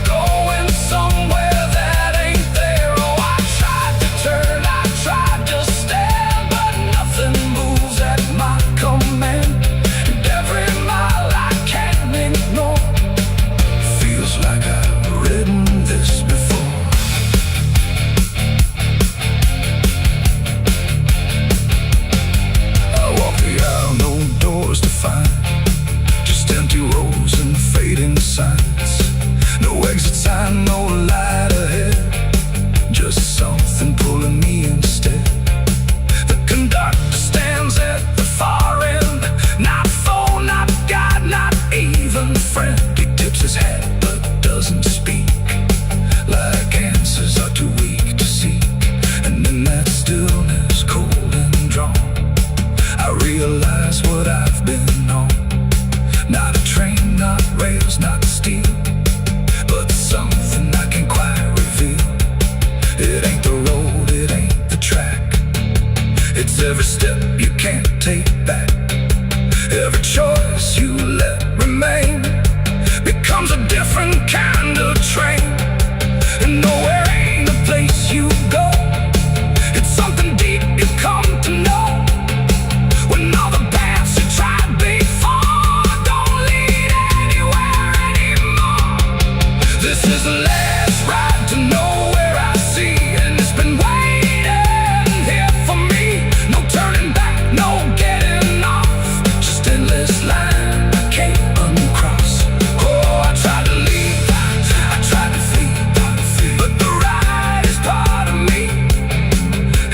Going somewhere that ain't there. Oh, I tried to turn, I tried to stand, but nothing moves at my command. And every mile I can't ignore feels like I've ridden this before. I walk the aisle, no doors to find, just empty rows and fading signs. No exit sign, no light ahead, just something pulling me instead. The conductor stands at the far end, not foe, not guide, not even friend. He tips his hat but doesn't speak, like answers are too weak to seek. And in that stillness, cold and drawn, I realize what I've been on. Not a train, not rails, not steel, but something I can't quite reveal. It ain't the road, it ain't the track. It's every step you can't take back. Every choice you let remain becomes a different kind of train. And nowhere ain't a place you go. It's something deep you come to know. When all the paths you tried before don't lead anywhere anymore. This is the last ride to nowhere I see, and it's been waiting here for me. No turning back, no getting off, just endless line I can't uncross. Oh, I tried to leave, I tried to flee, but the ride is part of me.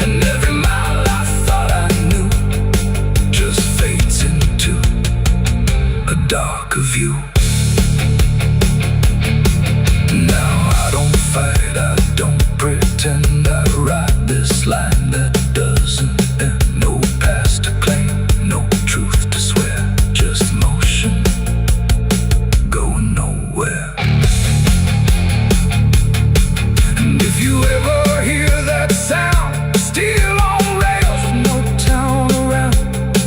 And every mile I thought I knew just fades into a darker view. Now I don't fight, I don't pretend. I ride this line that doesn't end. No past to claim, no truth to swear, just motion going nowhere. And if you ever hear that sound, steel on rails with no town around,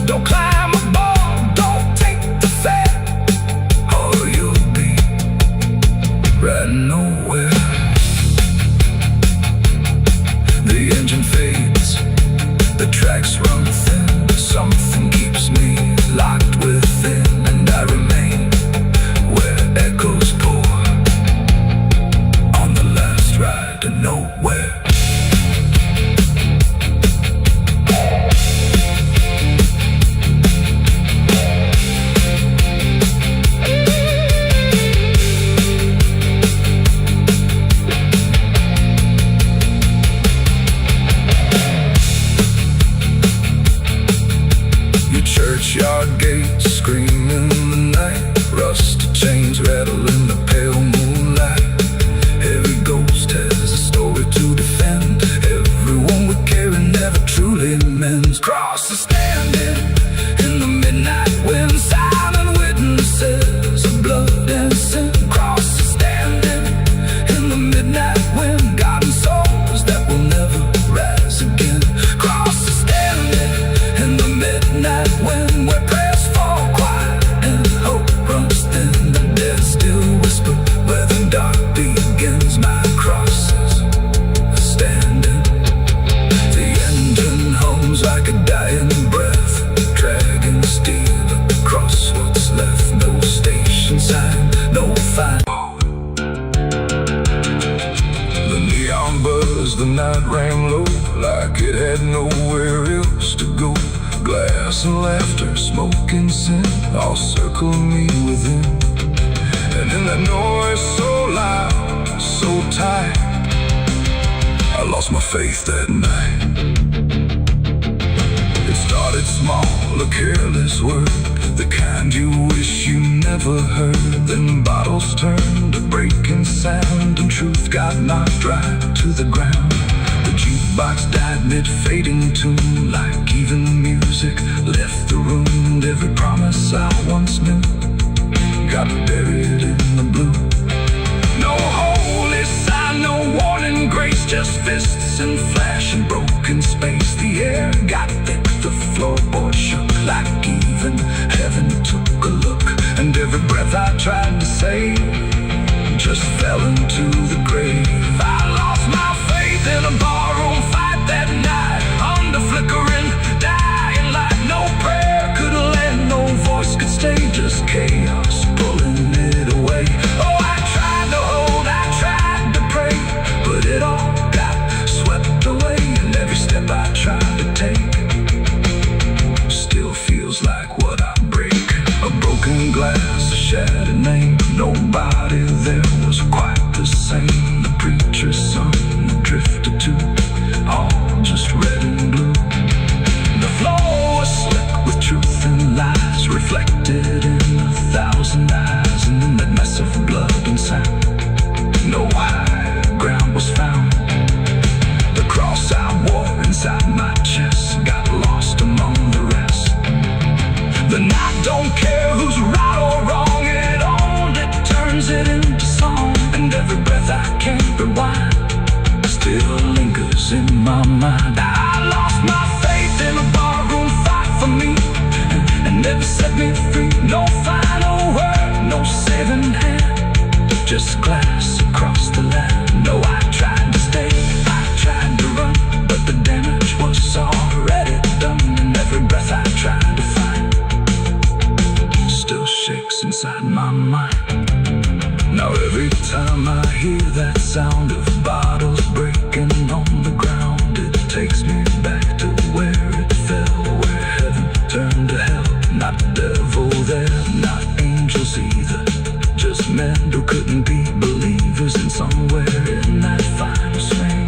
don't climb aboard, don't take the fare, or you'll be riding nowhere. The engine fades, the tracks run thin, but something keeps me locked within. And I remain where echoes pour on the last ride to nowhere. Churchyard gates scream in the night, rusted chains rattle in the pale moonlight. Every ghost has a story to defend, every night rang low, like it had nowhere else to go. Glass and laughter, smoke and sin, all circling me within. And in that noise so loud, so tight, I lost my faith that night. It started small, a careless word, the kind you wish you never heard. Then bottles turned to breaking sound, and truth got knocked right to the ground. The jukebox died mid-fading tune, like even music left the room. And every promise I once knew got buried in the blue. No holy sign, no warning grace, just fists and flash and broken space. The air got thick, the floorboard shook, like even heaven took a look. And every breath I tried to save just fell into the grave. I lost my faith in a barroom fight that night, under flickering, dying light. No prayer could land, no voice could stay, just chaos pulling it away. Oh, I tried to hold, I tried to pray, but it all got swept away. And every step I tried to take still feels like what I break. A broken glass, a shattered name, nobody there was quite the same. The preacher's son, the drifter too, all just red and blue. The floor was slick with truth and lies, reflected in 1,000 eyes. And in that mess of blood and sound, no higher ground was found. The cross I wore inside my chest got lost among the rest. The night don't care who's right or wrong, it only turns it into song. And every breath I can't rewind still lingers in my mind. I lost my faith in a barroom fight for me, and never set me free. No final word, no saving hand, just glass across the land. No, I tried to stay, I tried to run, but the damage was already done. And every breath I tried to find still shakes inside my mind. Now every time I hear that sound of bottles breaking on the ground, it takes me back to where it fell, where heaven turned to hell. Not devil there, not angels either, just men who couldn't be believers. And somewhere in that final swing,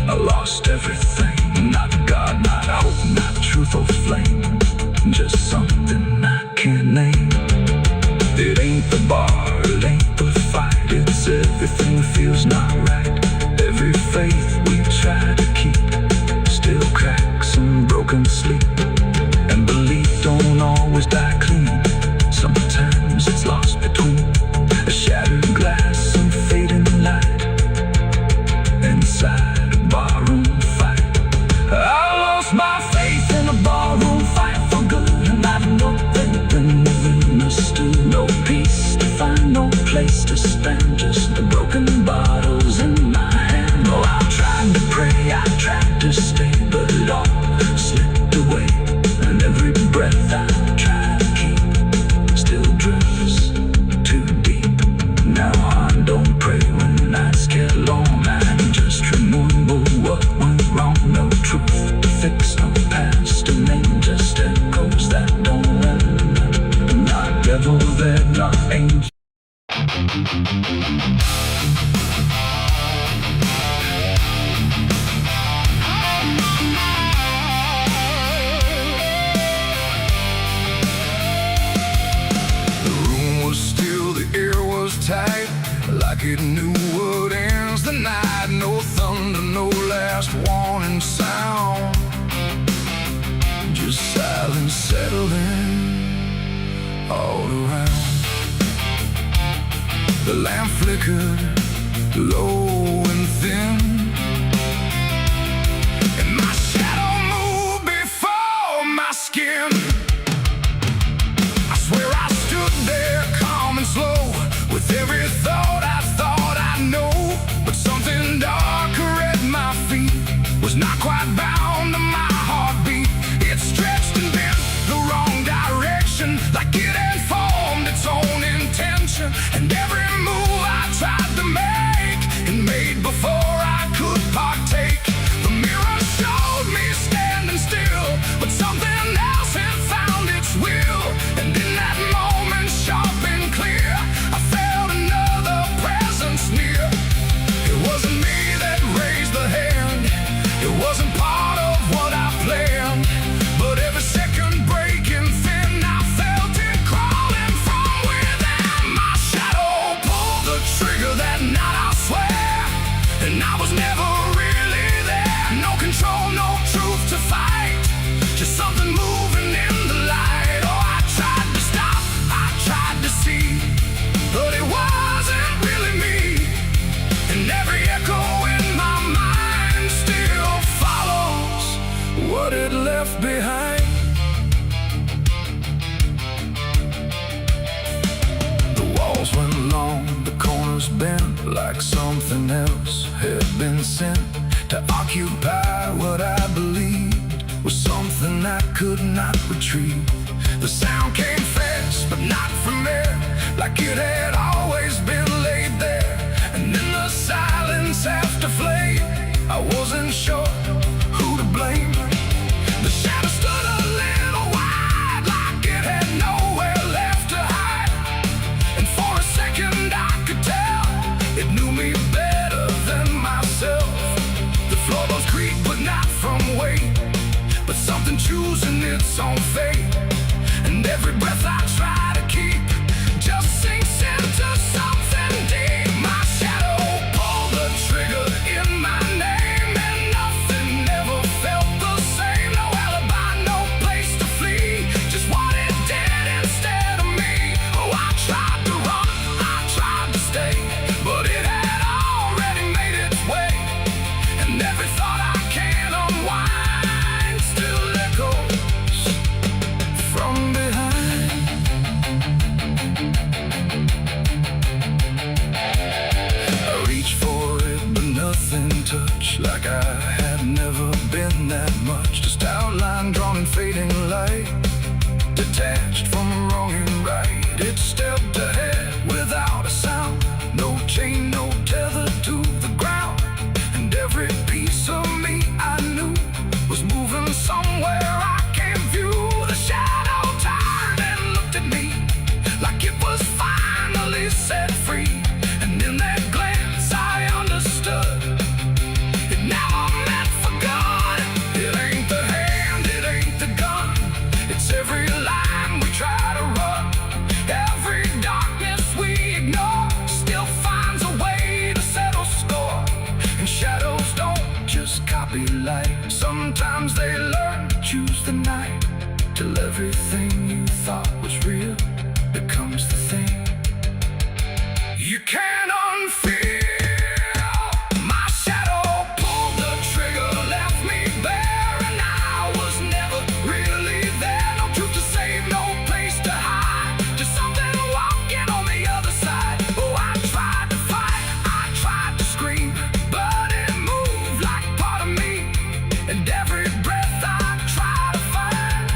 I lost everything. Not God, not hope, not truth or flame, just something I can't name. It ain't the bar, it ain't the fight, it's everything feels not right. Every faith we try to keep still cracks and broken sleep. And belief don't always die clean, sometimes it's lost between a shattered glass and fading light inside a barroom fight. I lost my faith in a barroom fight for good, and I've nothing understood. No peace to find, no place to stand, just the broken bottles in my hand. Oh, I tried to pray, I tried to stay, but it all slipped away. And every breath I try to keep still drifts too deep. Now I don't pray when nights get long, I just remember what went wrong. No truth to fix, no past to name, just echoes that don't end. Not devil there, not angel. The room was still, the air was tight, like it knew what ends the night. No thunder, no last warning sound, just silence settling all around. The lamp flickered low and thin, and my shadow moved before my skin. I swear I stood there calm and slow, with every thought I know. But something darker at my feet was not quite bound to my heartbeat. It stretched and bent the wrong direction, like it had formed its own intention. And every move I tried to make, and made before I could behind. The walls went long, the corners bent, like something else had been sent to occupy what I believed was something I could not retrieve. The sound came fast, but not from there, like it had always been laid there. And in the silence after flame, I wasn't sure who to blame. The shadow stood a little wide, like it had nowhere left to hide. And for a second I could tell it knew me better than myself. The floorboards creaked, but not from weight, but something choosing its own fate. And every breath I try to keep just sinks into something deep. My shadow pulled the trigger in my name, and nothing ever felt the same. No alibi, no place to flee, just what it did instead of me. Oh, I tried to run, I tried to stay, but it had already made its way. And every thought I can't unwind still echoes from behind. I reached for it, but nothing touched, like I had never been that much. Just outline drawn in fading light, detached from wrong and right. It stepped ahead without a sound, no chain, no tether to the ground. And every piece of me I knew was moving somewhere I can't view. The shadow turned and looked at me like it was finally set free. And in that glance I understood it now meant for good. It ain't the hand, it ain't the gun, it's every line we try to run. Every darkness we ignore still finds a way to settle score. And shadows don't just copy light, sometimes they learn to choose the night, till everything you thought was real becomes the thing you can't unfeel. My shadow pulled the trigger, left me bare, and I was never really there. No truth to save, no place to hide, just something walking on the other side. Oh, I tried to fight, I tried to scream, but it moved like part of me. And every breath I try to find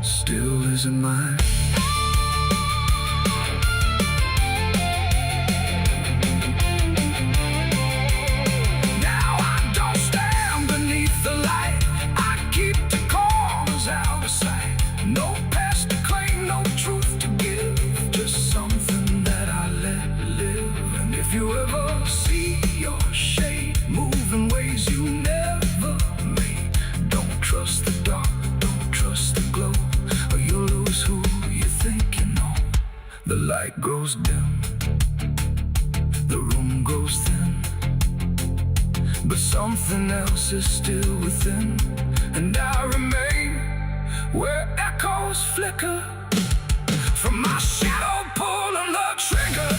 still isn't mine. Now I don't stand beneath the light, I keep the corners out of sight. No past to claim, no truth to give, just something that I let live. And if you ever see your shade move in ways you never made, don't trust the dark, don't trust the glow, or you'll lose who you think you know. The light grows dim, the room grows thin, but something else is still within. And I remain where echoes flicker from my shadow pulling the trigger.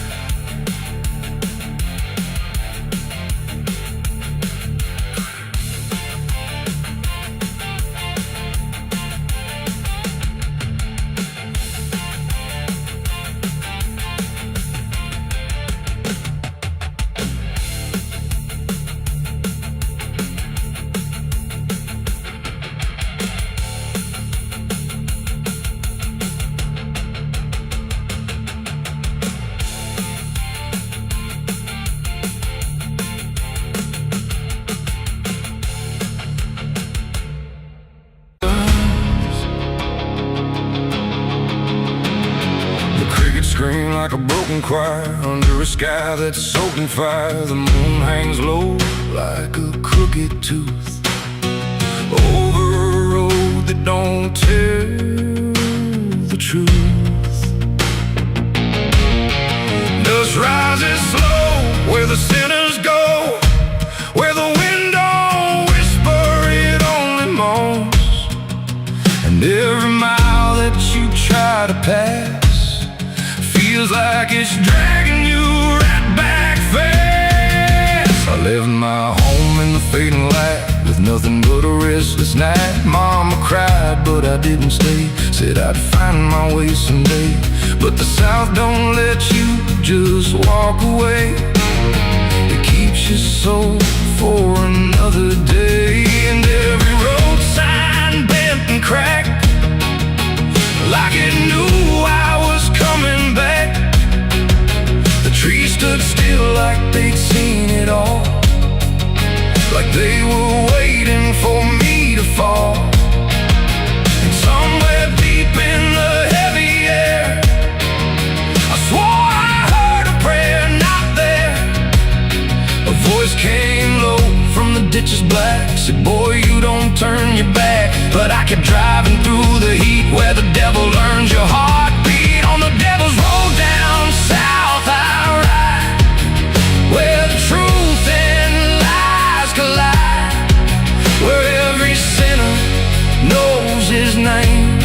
Scream like a broken choir under a sky that's soaked in fire. The moon hangs low like a crooked tooth over a road that don't tell the truth. Dust rises slow where the sinners go, where the wind don't whisper, it only moans. And every mile that you try to pass feels like it's dragging you right back fast. I left my home in the fading light with Nothing but a restless night. Mama cried, but I didn't stay. Said I'd find my way someday. But the South don't let you just walk away. It keeps your soul for another day. And every road sign bent and cracked, like it knew I was coming back. The trees stood still like they'd seen it all, like they were waiting for me to fall. And somewhere deep in the heavy air, I swore I heard a prayer not there. A voice came low from the ditches black, said, boy, you don't turn your back. But I kept driving through the heat where the devil learns your heartbeat. On the devil's road down south I ride, where the truth and lies collide, where every sinner knows his name,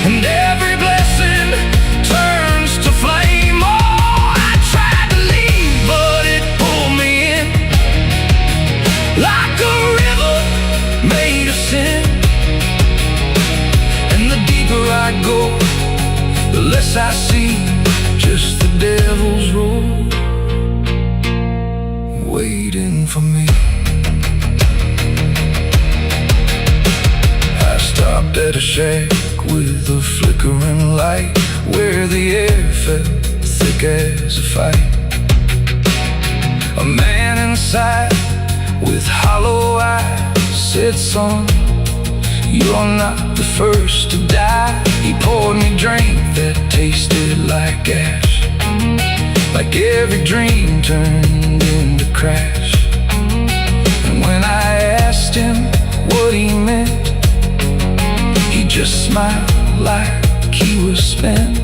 and every blessing turns to flame. Oh, I tried to leave, but it pulled me in, like a river made of sin. And the deeper I go, the less I see, just the devil's road waiting for me. I stopped at a shack with a flickering light, where the air felt thick as a fight. A man inside with hollow eyes said, son, you're not the first to die. He poured me drink that tasted like ash, like every dream turned into crash. And when I asked him what he meant, he just smiled like he was spent.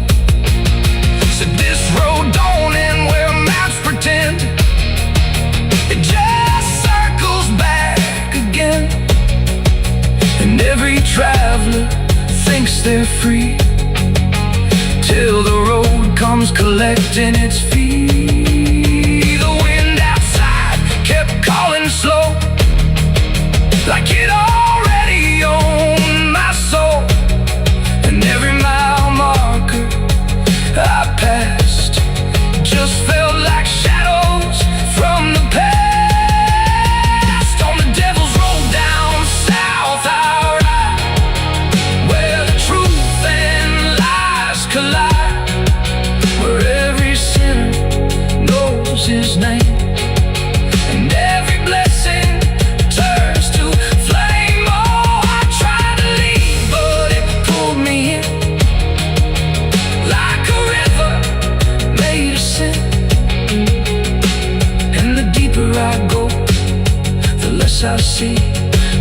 Said, this road don't end where maps pretend, it just circles back again. And every traveler thinks they're free, till the road comes collecting its fee. The wind outside kept calling slow, like it already owned my soul. And every mile marker I passed just felt like shadows from the past. On the devil's road down south I ride, where the truth and lies collide, where every sinner knows his name, and every blessing turns to flame. Oh, I tried to leave, but it pulled me in, like a river made of sin. And the deeper I go, the less I see,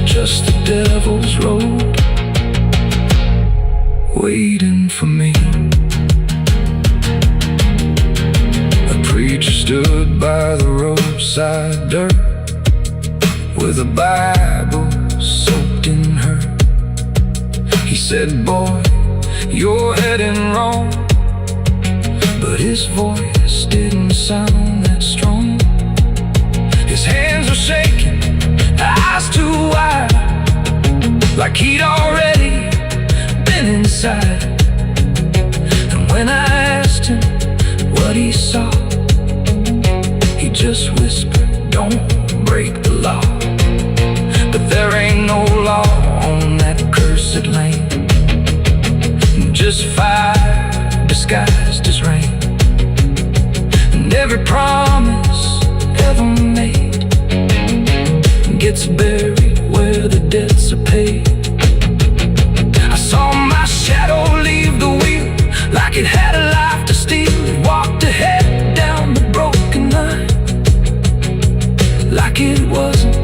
just the devil's road waiting for me. A preacher stood by the roadside dirt, with a Bible soaked in her. He said, boy, you're heading wrong. But his voice didn't sound that strong. His hands were shaking, eyes too wide, like he'd already been inside. And when I asked him what he saw, he just whispered, don't break the law. But there ain't no law on that cursed land, just fire disguised as rain. And every promise ever made gets buried where the debts are paid. I saw my shadow leave the wheel, like it had a life to steal. It walked ahead down the broken line, like it wasn't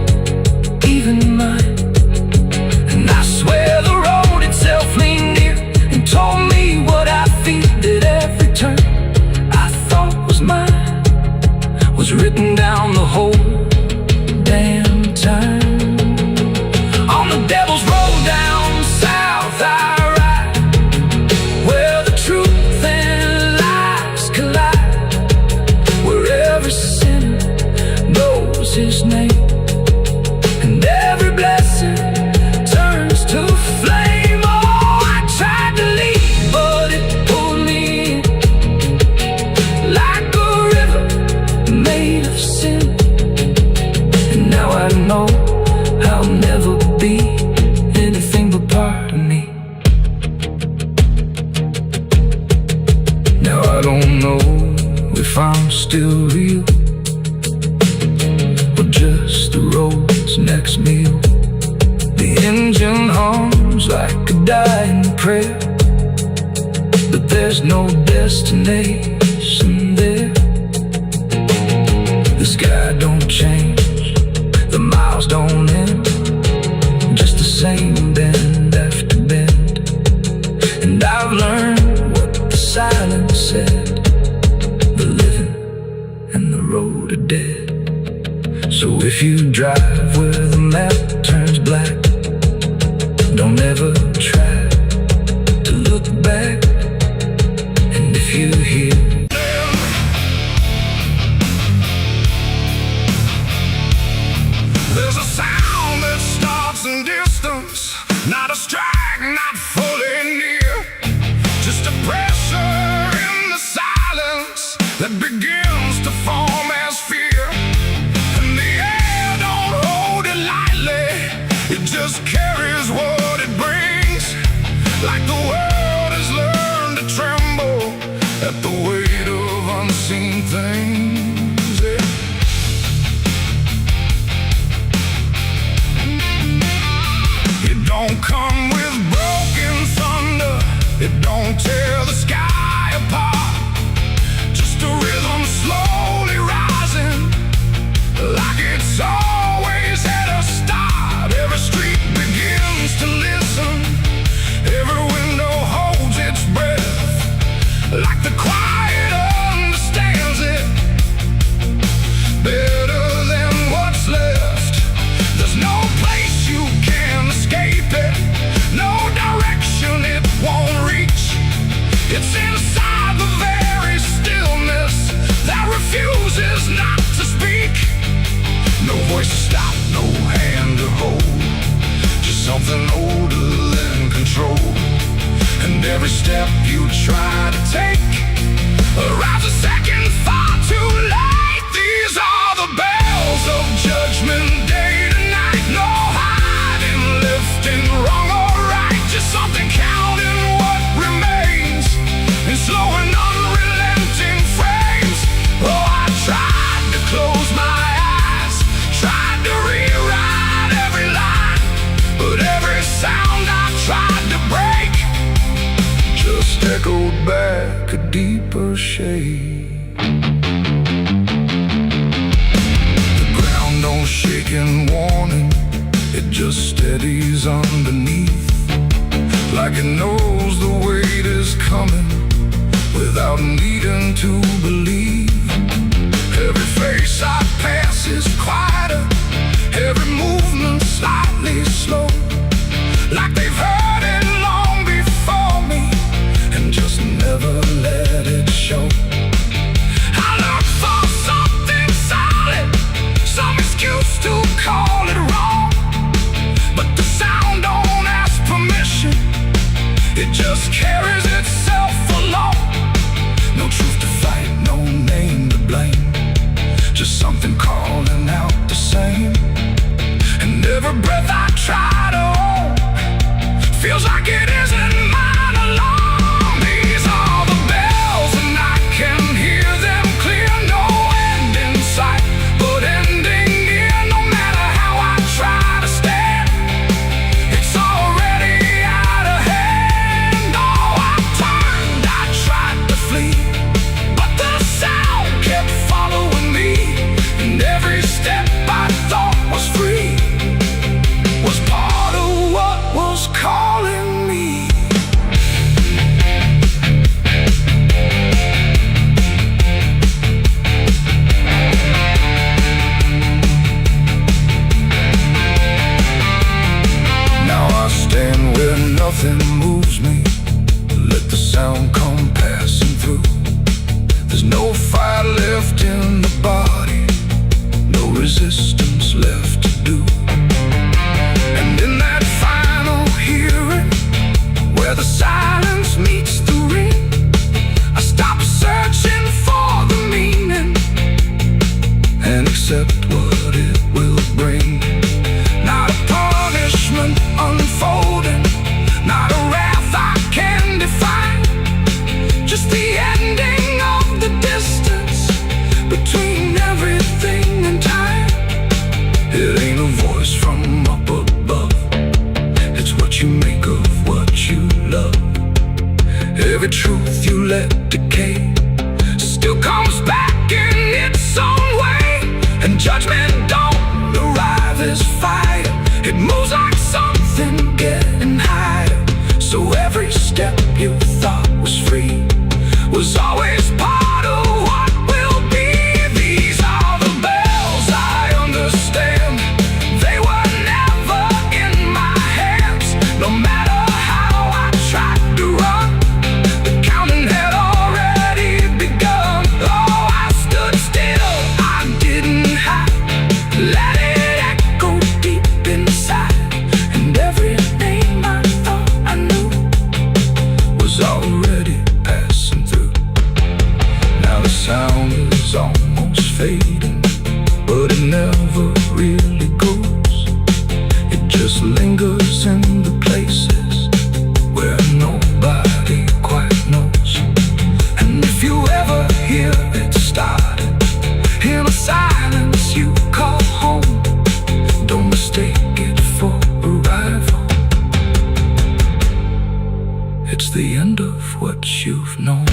even mine. And I swear the road itself leaned near and told me what I feel, that every turn I thought was mine was written down the whole damn time. On the devil's road down south I ride, where the truth and lies collide, where every sinner knows his name, and every I know I'll never be anything but part of me. Now I don't know if I'm still real or just the road's next meal. The engine hums like a dying prayer, but there's no destination there. The sky don't change, the miles don't end, just the same bend after bend. And I've learned what the silence said: the living and the road are dead. So if you drive where the map turns black, don't ever try to look back. And if you hear there's a sound that starts in distance, not a strike, not fully near, just a pressure in the silence that begins to form as fear. And the air don't hold it lightly, it just carries what it brings, like the world has learned to tremble at the weight of unseen things. Yeah. It don't come with broken thunder, it don't tear the sky apart, just a rhythm slowly rising, like it's always had a start. Every street begins to listen, every window holds its breath, like the quiet understands it better than what's left. There's no place you can escape it, no direction it won't reach. It's inside the very stillness that refuses not to speak. No voice to stop, no hand to hold, just something older than control. And every step you try to take arrives a second far too late. These are the bells of judgment day to night. No hiding, lifting, wrong or right, just something counting what remains in slow and unrelenting frames. Oh, I tried to close my eyes, tried to rewrite every line, but every sound I tried to break just echoed back a deeper shade. The ground don't shake in warning, it just steadies underneath, like it knows the weight is coming without needing to believe. Every face I pass is quieter, every movement slightly slow, like they've heard it long before me and just never let it show. I look for something solid, some excuse to call it wrong, but the sound don't ask permission, it just carries itself along. No truth to fight, no name to blame, just something calling out the same. And every breath I try to hold feels like it isn't mine alone. These are the bells and I can hear them clear. No end in sight, but ending near. No matter how I try to stand, it's already out of hand. Oh, I turned, I tried to flee, but the sound kept following me, and every step I thought was free was part of what was calling me. Now I stand where nothing moves me, let the sound come passing through. There's no fire left in the body, no resistance left to do. And in that final hearing, where the silence meets the ring, I stop searching for the meaning and accept what it will be. bring. Not a punishment unfolding, not a wrath I can define, just the ending of the distance between everything and time. It ain't a voice from up above, it's what you make of what you love. Every truth you let decay still comes back in its own way, and judgment don't arrive as fire. It moves like something getting higher. So every step you thought was free was always part of what will be. These are the bells I understand. They were never in my hands. No matter how I tried to run, the counting had already begun. Oh, I stood still, I didn't hide, let it echo deep inside. And every name I thought I knew was already passing through. Now the sound is almost fading, but it never really goes. It just lingers in the places where nobody quite knows. And if you ever hear it starting in a silence you call home, don't mistake it for arrival. It's the end of what you've known.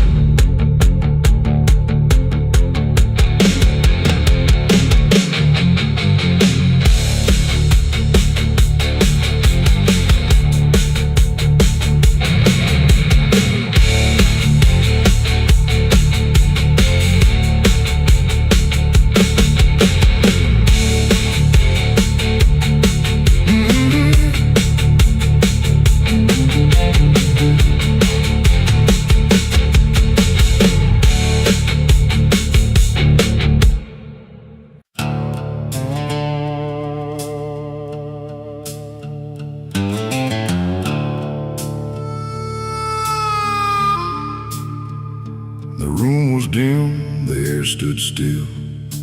The room was dim, the air stood still,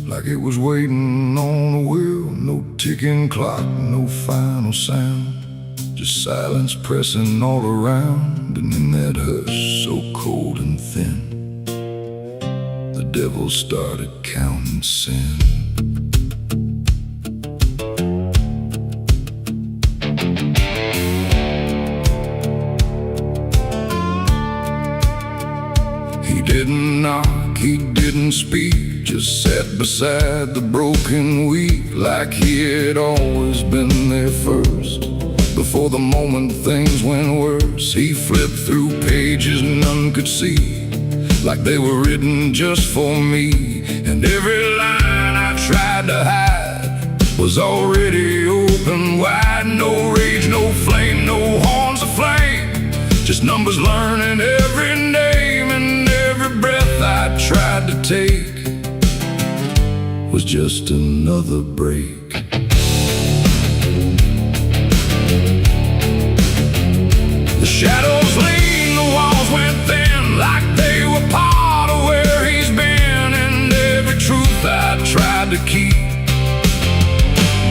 like it was waiting on a wheel. No ticking clock, no final sound, just silence pressing all around. And in that hush so cold and thin, the devil started counting sin. He didn't knock, he didn't speak, just sat beside the broken wheat, like he had always been there first. Before the moment things went worse, he flipped through pages none could see, like they were written just for me. And every line I tried to hide was already open wide. No rage, no flame, no horns of flame, just numbers learning every name. And every breath I tried to take was just another break. The shadows leaned, the walls went thin, like they were part of where he's been. And every truth I tried to keep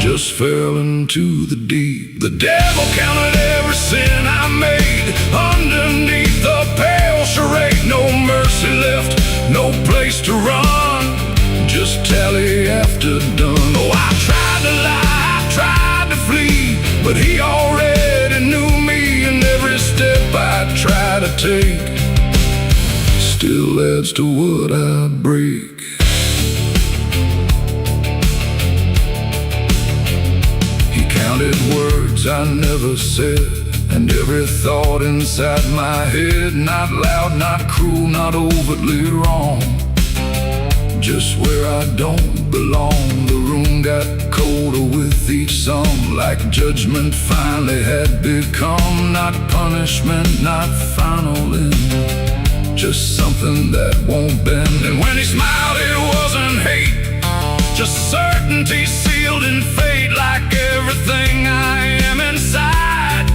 just fell into the deep. The devil counted every sin I made underneath the pale charade. No mercy left, no place to run, just tally after done. Oh, I tried to lie, I tried to flee, but he already knew me. And every step I try to take still adds to what I break. He counted words I never said, and every thought inside my head, not loud, not cruel, not overtly wrong, just where I don't belong. The room got colder with each song, like judgment finally had become not punishment, not final end, just something that won't bend. And when he smiled, it wasn't hate, just certainty sealed in fate. Like everything I am inside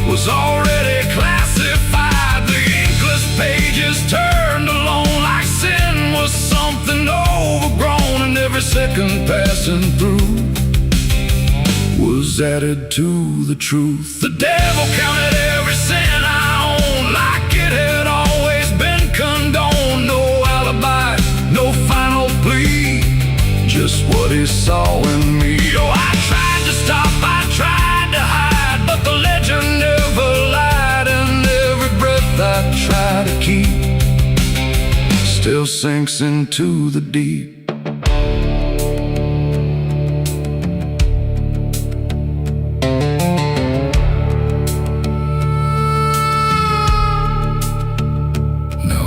was already classified. The inkless pages turned alone, like sin was something overgrown. And every second passing through was added to the truth. The devil counted every sin I owned, like it had always been condoned. No alibi, no final plea, just what he saw in me. Oh, I tried to stop, I tried to hide, but the legend never lied. And every breath I try to keep still sinks into the deep.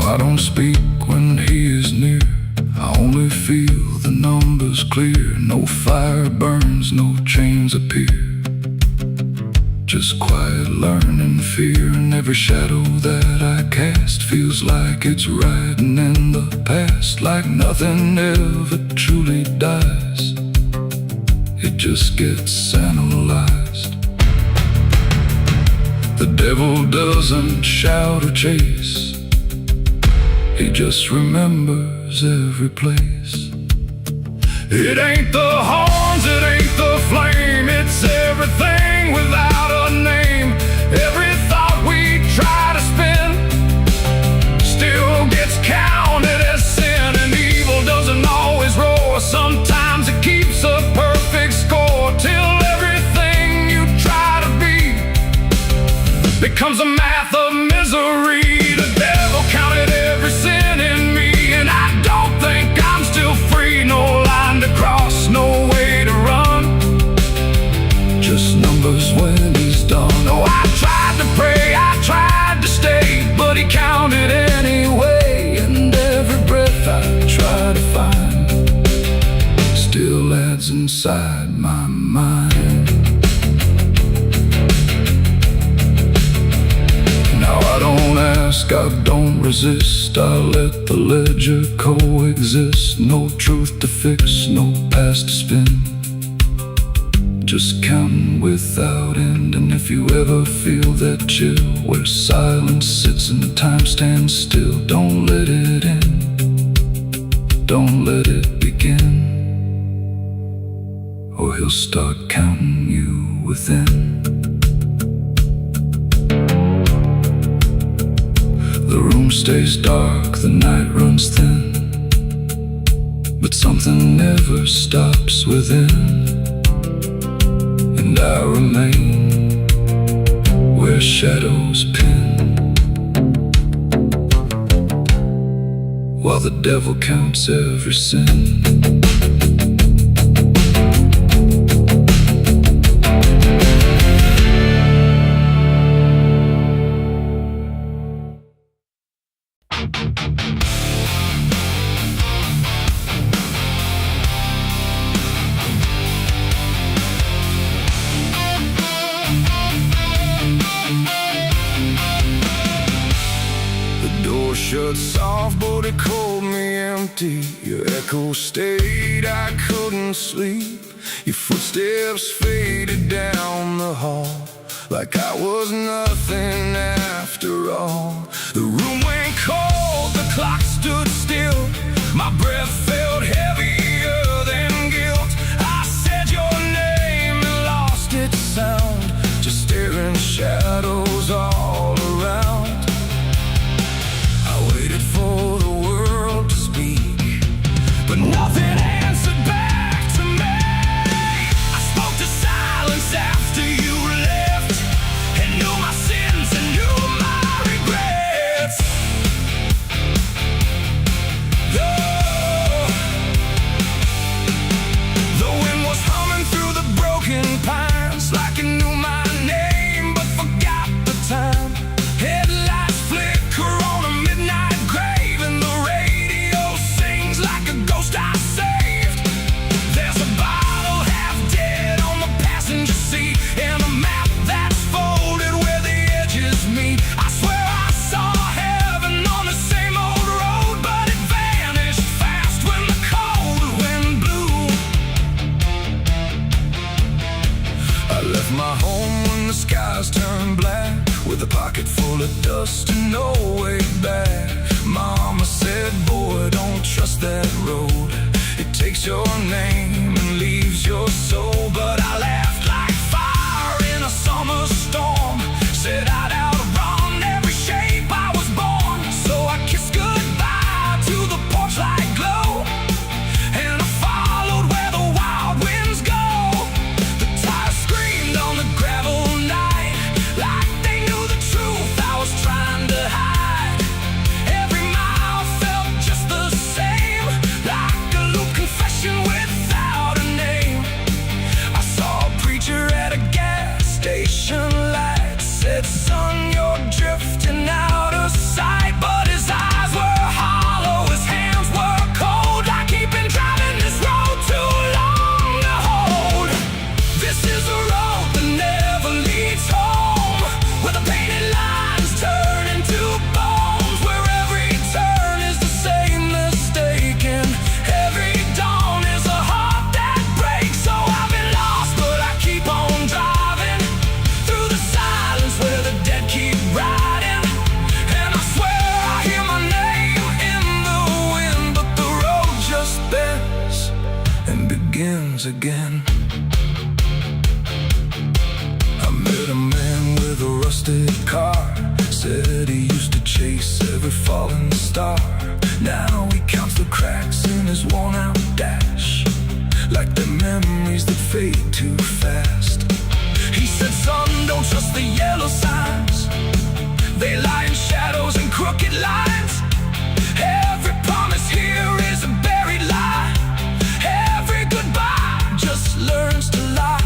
I don't speak when he is near, I only feel the numbers clear. No fire burns, no chains appear, just quiet learning fear. And every shadow that I cast feels like it's riding in the past, like nothing ever truly dies, it just gets analyzed. The devil doesn't shout or chase, he just remembers every place. It ain't the horns, it ain't the flame, it's everything without a name. Every thought we try to spin still gets counted as sin. And evil doesn't always roar, sometimes it keeps a perfect score, till everything you try to be becomes a math of misery. The devil counted every sin in me, and I don't think I'm still free. No line to cross, no way to run, just numbers when he's done. Oh, I tried to pray, I tried to stay, but he counted anyway. And every breath I try to find still adds inside my mind. Now I don't ask, I don't resist, I let the ledger coexist. No truth to fix, no past to spin, just counting without end. And if you ever feel that chill where silence sits and time stands still, don't let it in, don't let it begin, or he'll start counting you within. The room stays dark, the night runs thin, but something never stops within. And I remain where shadows pin, while the devil counts every sin. Shut soft, but it called me empty. Your echo stayed, I couldn't sleep. Your footsteps faded down the hall, like I was nothing after all. The room went cold, the clock stood still. My breath felt heavier than guilt. I said your name and lost its sound, just staring shadows all around. Waited for the world to speak, but nothing answered back to me. I spoke to silence after you left, and knew my sins and knew my regrets. The wind was humming through the broken pines, like it knew my name but forgot the time. Headlights flicker on a midnight grave, and the radio sings like a ghost I saved. There's a bottle half dead on the passenger seat, and a map that's folded where the edges meet. I swear I saw heaven on the same old road, but it vanished fast when the cold wind blew. I left my home when the skies turned black, with a pocket full of dust and no way back. Mama said, boy, don't trust that road, it takes your name and leaves your soul. But I laughed like begins again. I met a man with a rusted car, said he used to chase every falling star. Now he counts the cracks in his worn-out dash, like the memories that fade too fast. He said, son, don't trust the yellow signs. They lie in shadows and crooked lines. Every promise here is a buried lie. Every goodbye just learns to lie.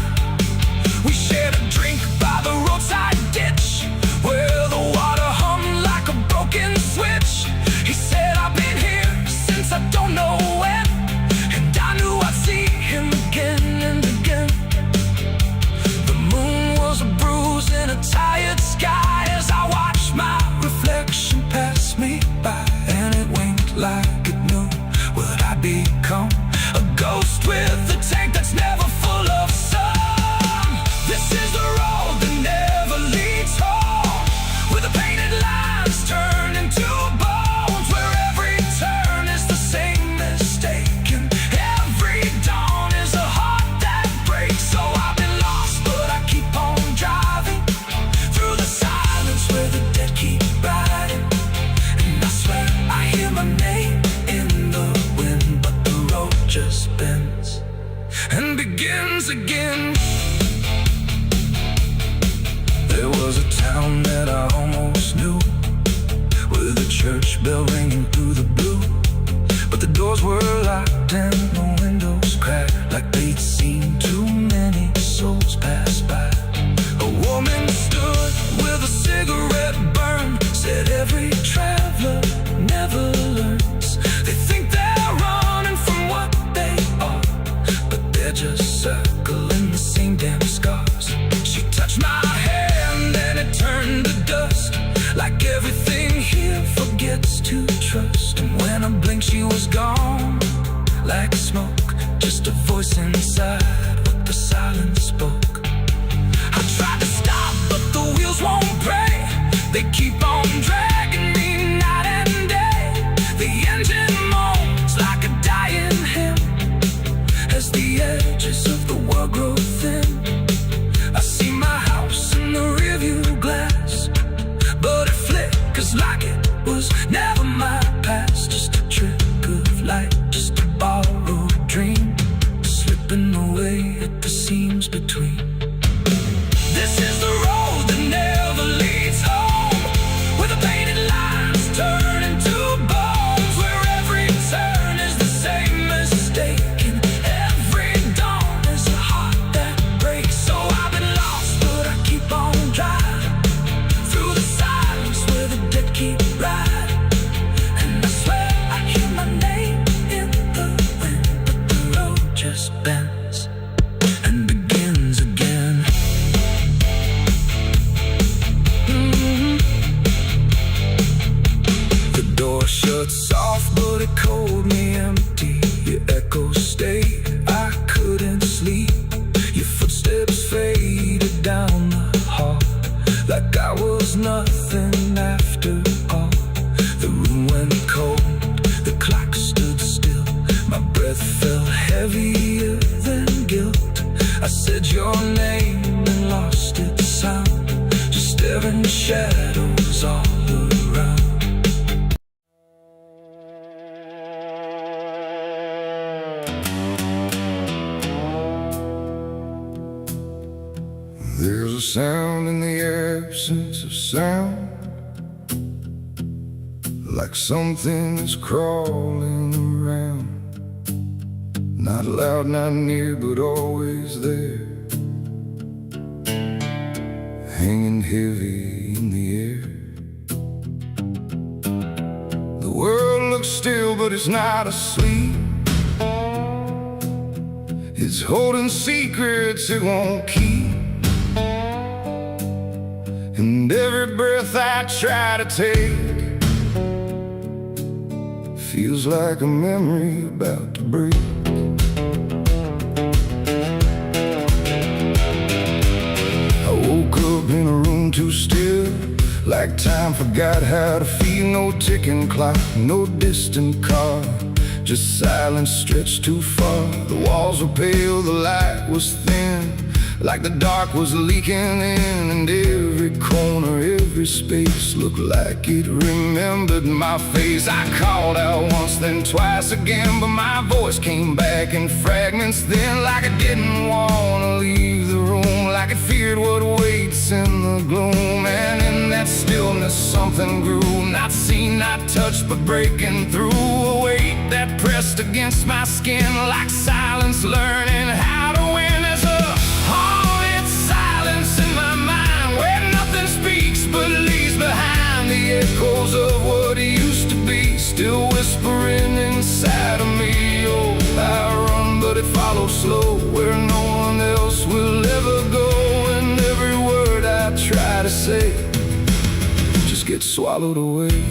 We shared a drink by the roadside ditch, where the water hummed like a broken switch. He said, I've been here since I don't know when, and I knew I'd see him again and again. The moon was a bruise in a tired sky as I watched my reflection pass me by, and it winked like it knew what I'd become. A ghost with a tank that's never full of sun. This is the road that never leads home, where the painted lines turn into bones, where every turn is the same mistake, and every dawn is a heart that breaks. So I've been lost, but I keep on driving through the silence where the dead keep riding. And I swear I hear my name in the wind, but the road just bends and begins again. There was a town that I almost knew, with a church bell ringing through the blue, but the doors were locked and the windows cracked, like they'd seen too many souls pass by. A woman stood with a cigarette burn, said every traveler never learns. They think they're running from what they are, but they're just circling the same damn scars. She touched my hand and it turned to dust, like everything here forgets to trust. And when I blinked she was gone, like smoke, just a voice inside what the silence spoke. I tried to stop but the wheels won't pray, they keep on dragging me night and day. The engine moans like a dying hymn as the edges of the world grow thin. I see my house in the rearview glass, but it flickers like it was never my past. Just a trick of light, just a borrowed dream, slipping away at the seams between. This is the road that never leads home, where the painted lines turn into bones, where every turn is the same mistake, and every dawn is a heart that breaks. So I've been lost, but I keep on driving through the silence where the dead keep riding. And I swear I hear my name in the wind, but the road just bends and begins again. The door shut soft, but it cold me empty. Your echo stayed, I couldn't sleep. Your footsteps faded down the hall, like I was nothing after all. The room went cold, the clock stood still. My breath felt heavier than guilt. I said your name and lost its sound, just staring shadows all around. There's a sound in the absence of sound, like something is crawling around. Not loud, not near, but always there, hanging heavy in the air. The world looks still, but it's not asleep. It's holding secrets it won't keep. And every breath I try to take feels like a memory about to break. I woke up in a room too still, like time forgot how to feel. No ticking clock, no distant car, just silence stretched too far. The walls were pale, the light was thin, like the dark was leaking in. And every corner, every space looked like it remembered my face. I called out once, then twice again, but my voice came back in fragments then, like I didn't want to leave the room, like it feared what waits in the gloom. And in that stillness something grew, not seen, not touched, but breaking through. A weight that pressed against my skin, like silence learning how to win. As a haunted silence in my mind, where nothing speaks but leaves behind the echoes of what used to be, still whispering inside of me. Oh, I run, but it follows slow, where no one else will ever go. And every word I try to say just gets swallowed away.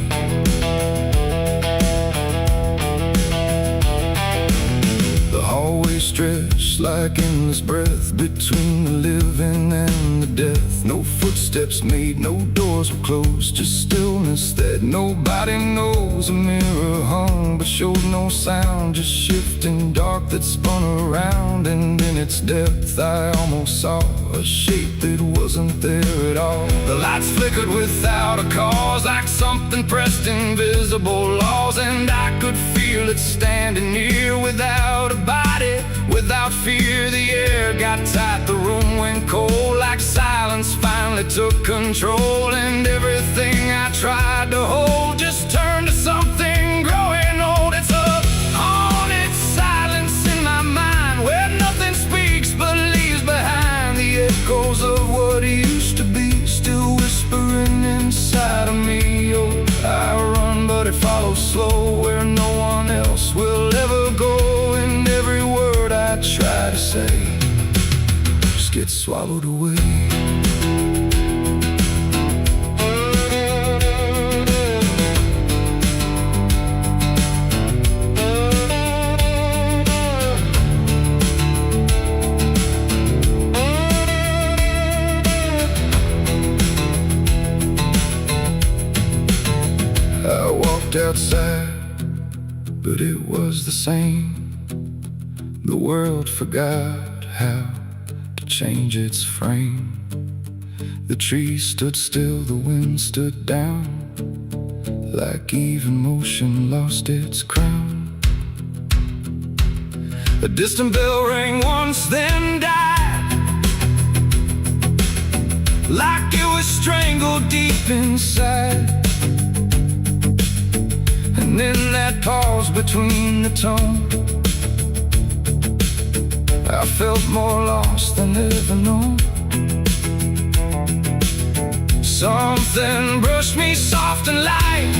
The hallway stretched like endless breath between the living and the death. No footsteps made, no doors were closed, just stillness that nobody knows. A mirror hung but showed no sound, just shifting dark that spun around. And in its depth I almost saw a shape that wasn't there at all. The lights flickered without a cause, like something pressed invisible laws. And I could feel it standing near, without a body, without fear. The air got tight, the room went cold, like silence finally took control. And everything I tried to hold just turned to something growing old. It's a haunted silence in my mind, where nothing speaks but leaves behind the echoes of what used to be, still whispering inside of me. Oh, I run, but it follows slow, where no one else will ever go. And every word I try to say just gets swallowed away. I walked outside, but it was the same. The world forgot how to change its frame. The trees stood still, the wind stood down, like even motion lost its crown. A distant bell rang once, then died, like it was strangled deep inside. And in that pause between the tone, I felt more lost than ever known. Something brushed me soft and light,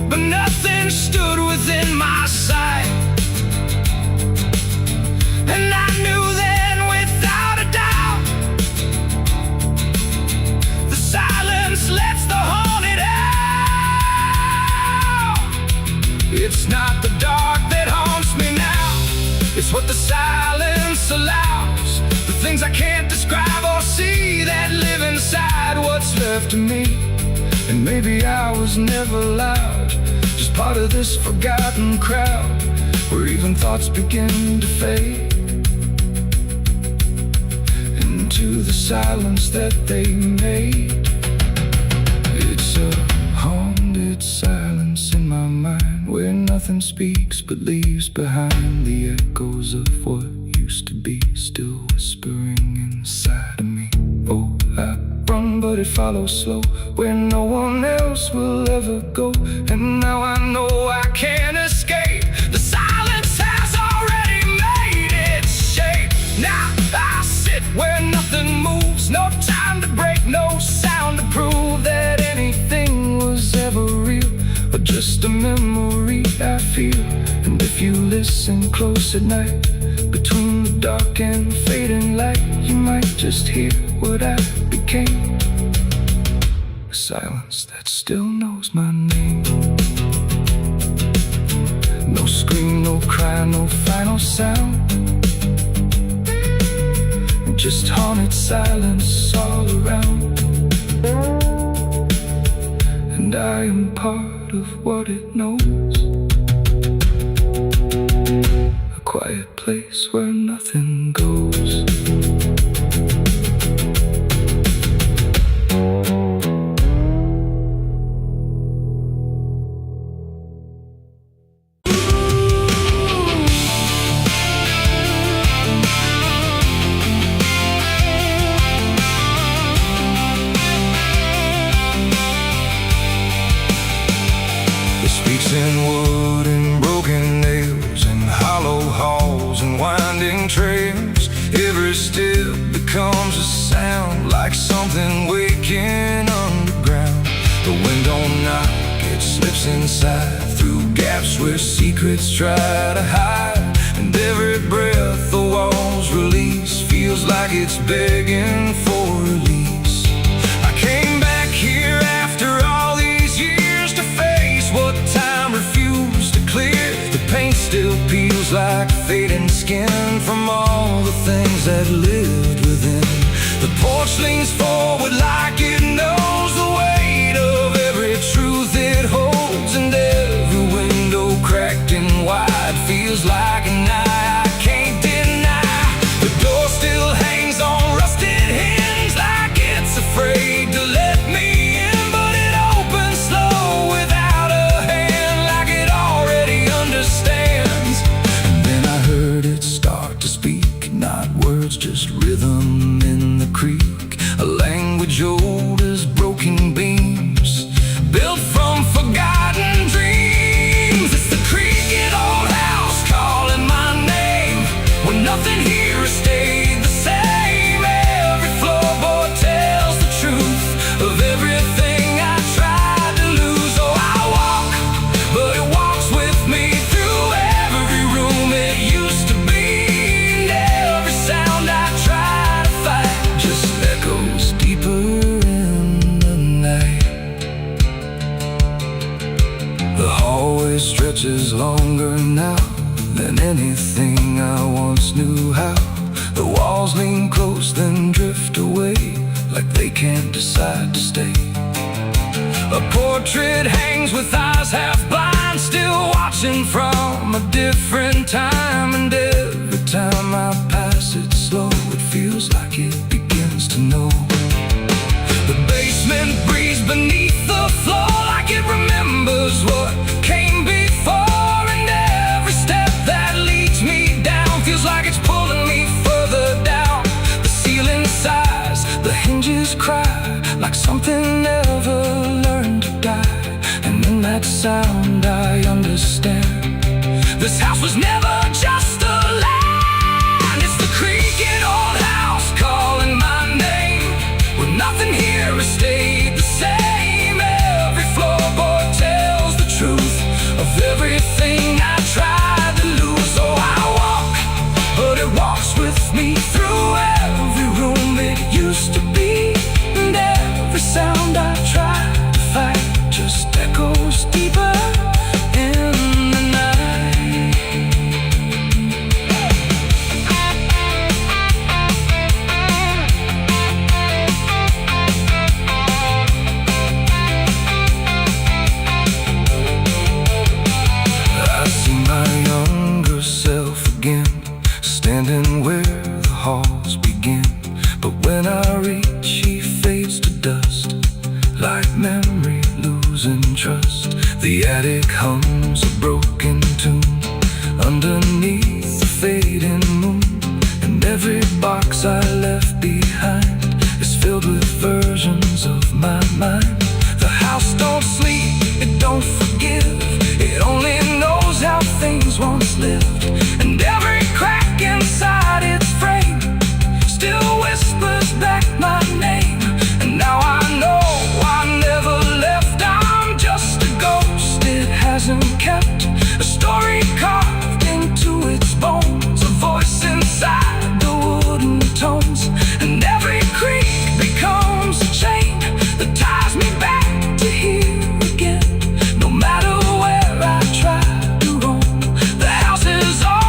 but nothing stood within my sight. And I knew then without a doubt, the silence lets the haunted out. It's not the dark that haunts me now, it's what the silence allows. The things I can't describe or see that live inside what's left of me. And maybe I was never loud, just part of this forgotten crowd, where even thoughts begin to fade into the silence that they made. It's a haunted silence in my mind, where nothing speaks but leaves behind the echoes of what used to be, still whispering inside of me. Oh, I run, but it follows slow, where no one else will ever go. And now I know I can't escape. The silence has already made its shape. Now I sit where nothing moves, no time to break, no sound to prove that anything was ever real, or just a memory I feel. And if you listen close at night, between the dark and fading light, you might just hear what I became, a silence that still knows my name. No scream, no cry, no final sound, just haunted silence all around. And I am part part of what it knows. A quiet place where nothing goes. Speaks in wood and broken nails, and hollow halls and winding trails. Every step becomes a sound, like something waking underground. The wind don't knock, it slips inside, through gaps where secrets try to hide. And every breath the walls release feels like it's begging for release. I came back here after all these years to face what time refused to clear. The paint still peels like fading skin from all the things that lived within. The porch leans forward like it knows the weight of every truth it holds. And every window cracked and wide feels like an eye I can't deny. The door still hangs on rusted hinge like it's afraid to let me in, but it opens slow without a hand, like it already understands. And then I heard it start to speak, not words, just rhythm in the creek. A language old as broken beams, built from forgotten dreams. It's the creaking old house calling my name, when nothing here has stayed the same. Every floorboard tells the truth of everything I tried to lose. Oh, I walk, but it walks with me through every room it used to be. And every sound I try to fight just echoes deeper in the night. The hallway stretches longer now than anything I once knew how. The walls lean close then drift away, like they can't decide to stay. A portrait hangs with eyes half blind, still watching from a different time. And every time I pass it slow, it feels like it begins to know. The basement breathes beneath the floor, like it remembers what came before. And every step that leads me down feels like it's pulling me further down. The ceiling sighs, the hinges cry, like something never learned to die. And in that sound I understand, this house was never just a land. It's the creaking old house calling my name, when nothing here has stayed the same. Every floorboard tells the truth of everything I tried to lose. Oh, I walk, but it walks with me through every room it used to be. And every sound I try to fight just echoes deeper in the night. I see my younger self again, standing where the halls begin. But when I reach, he fades to dust, like memory losing trust. The attic hums a broken tune underneath the fading moon. And every box I left behind is filled with versions of my mind. The house don't sleep, it don't forgive, it only knows how things once lived. And every crack inside its frame still whispers back my name. And now I know I never left, I'm just a ghost. It hasn't kept a story carved into its bones, a voice inside the wooden tones. And every creak becomes a chain that ties me back to here again. No matter where I try to roam, the house is all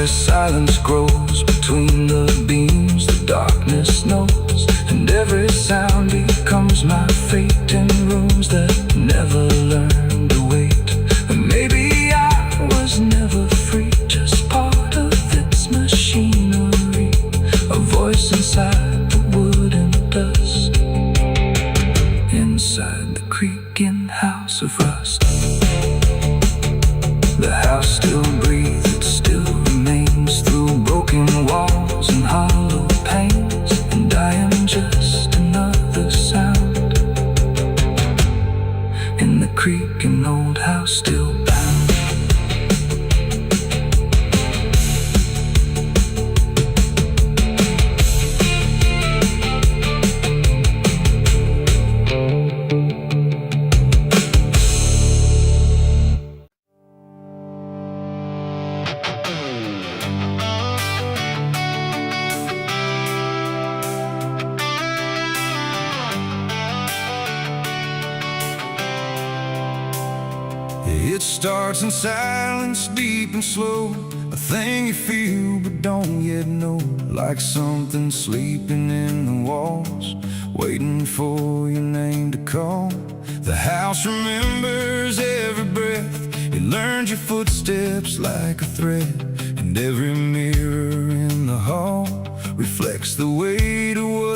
Every silence grows between the beams, the darkness knows, and every sound becomes my fate in rooms that never learned to wait. And maybe I was never free, just part of its machinery, a voice inside the wood and dust, inside the creaking house of rust. The house still breathes, it still remains through broken walls and hollow panes, and I am just another sound in the creaking old house still bound. It starts in silence, deep and slow, a thing you feel but don't yet know, like something sleeping in the walls, waiting for your name to call. The house remembers every breath, it learns your footsteps like a thread, and every mirror in the hall reflects the weight of what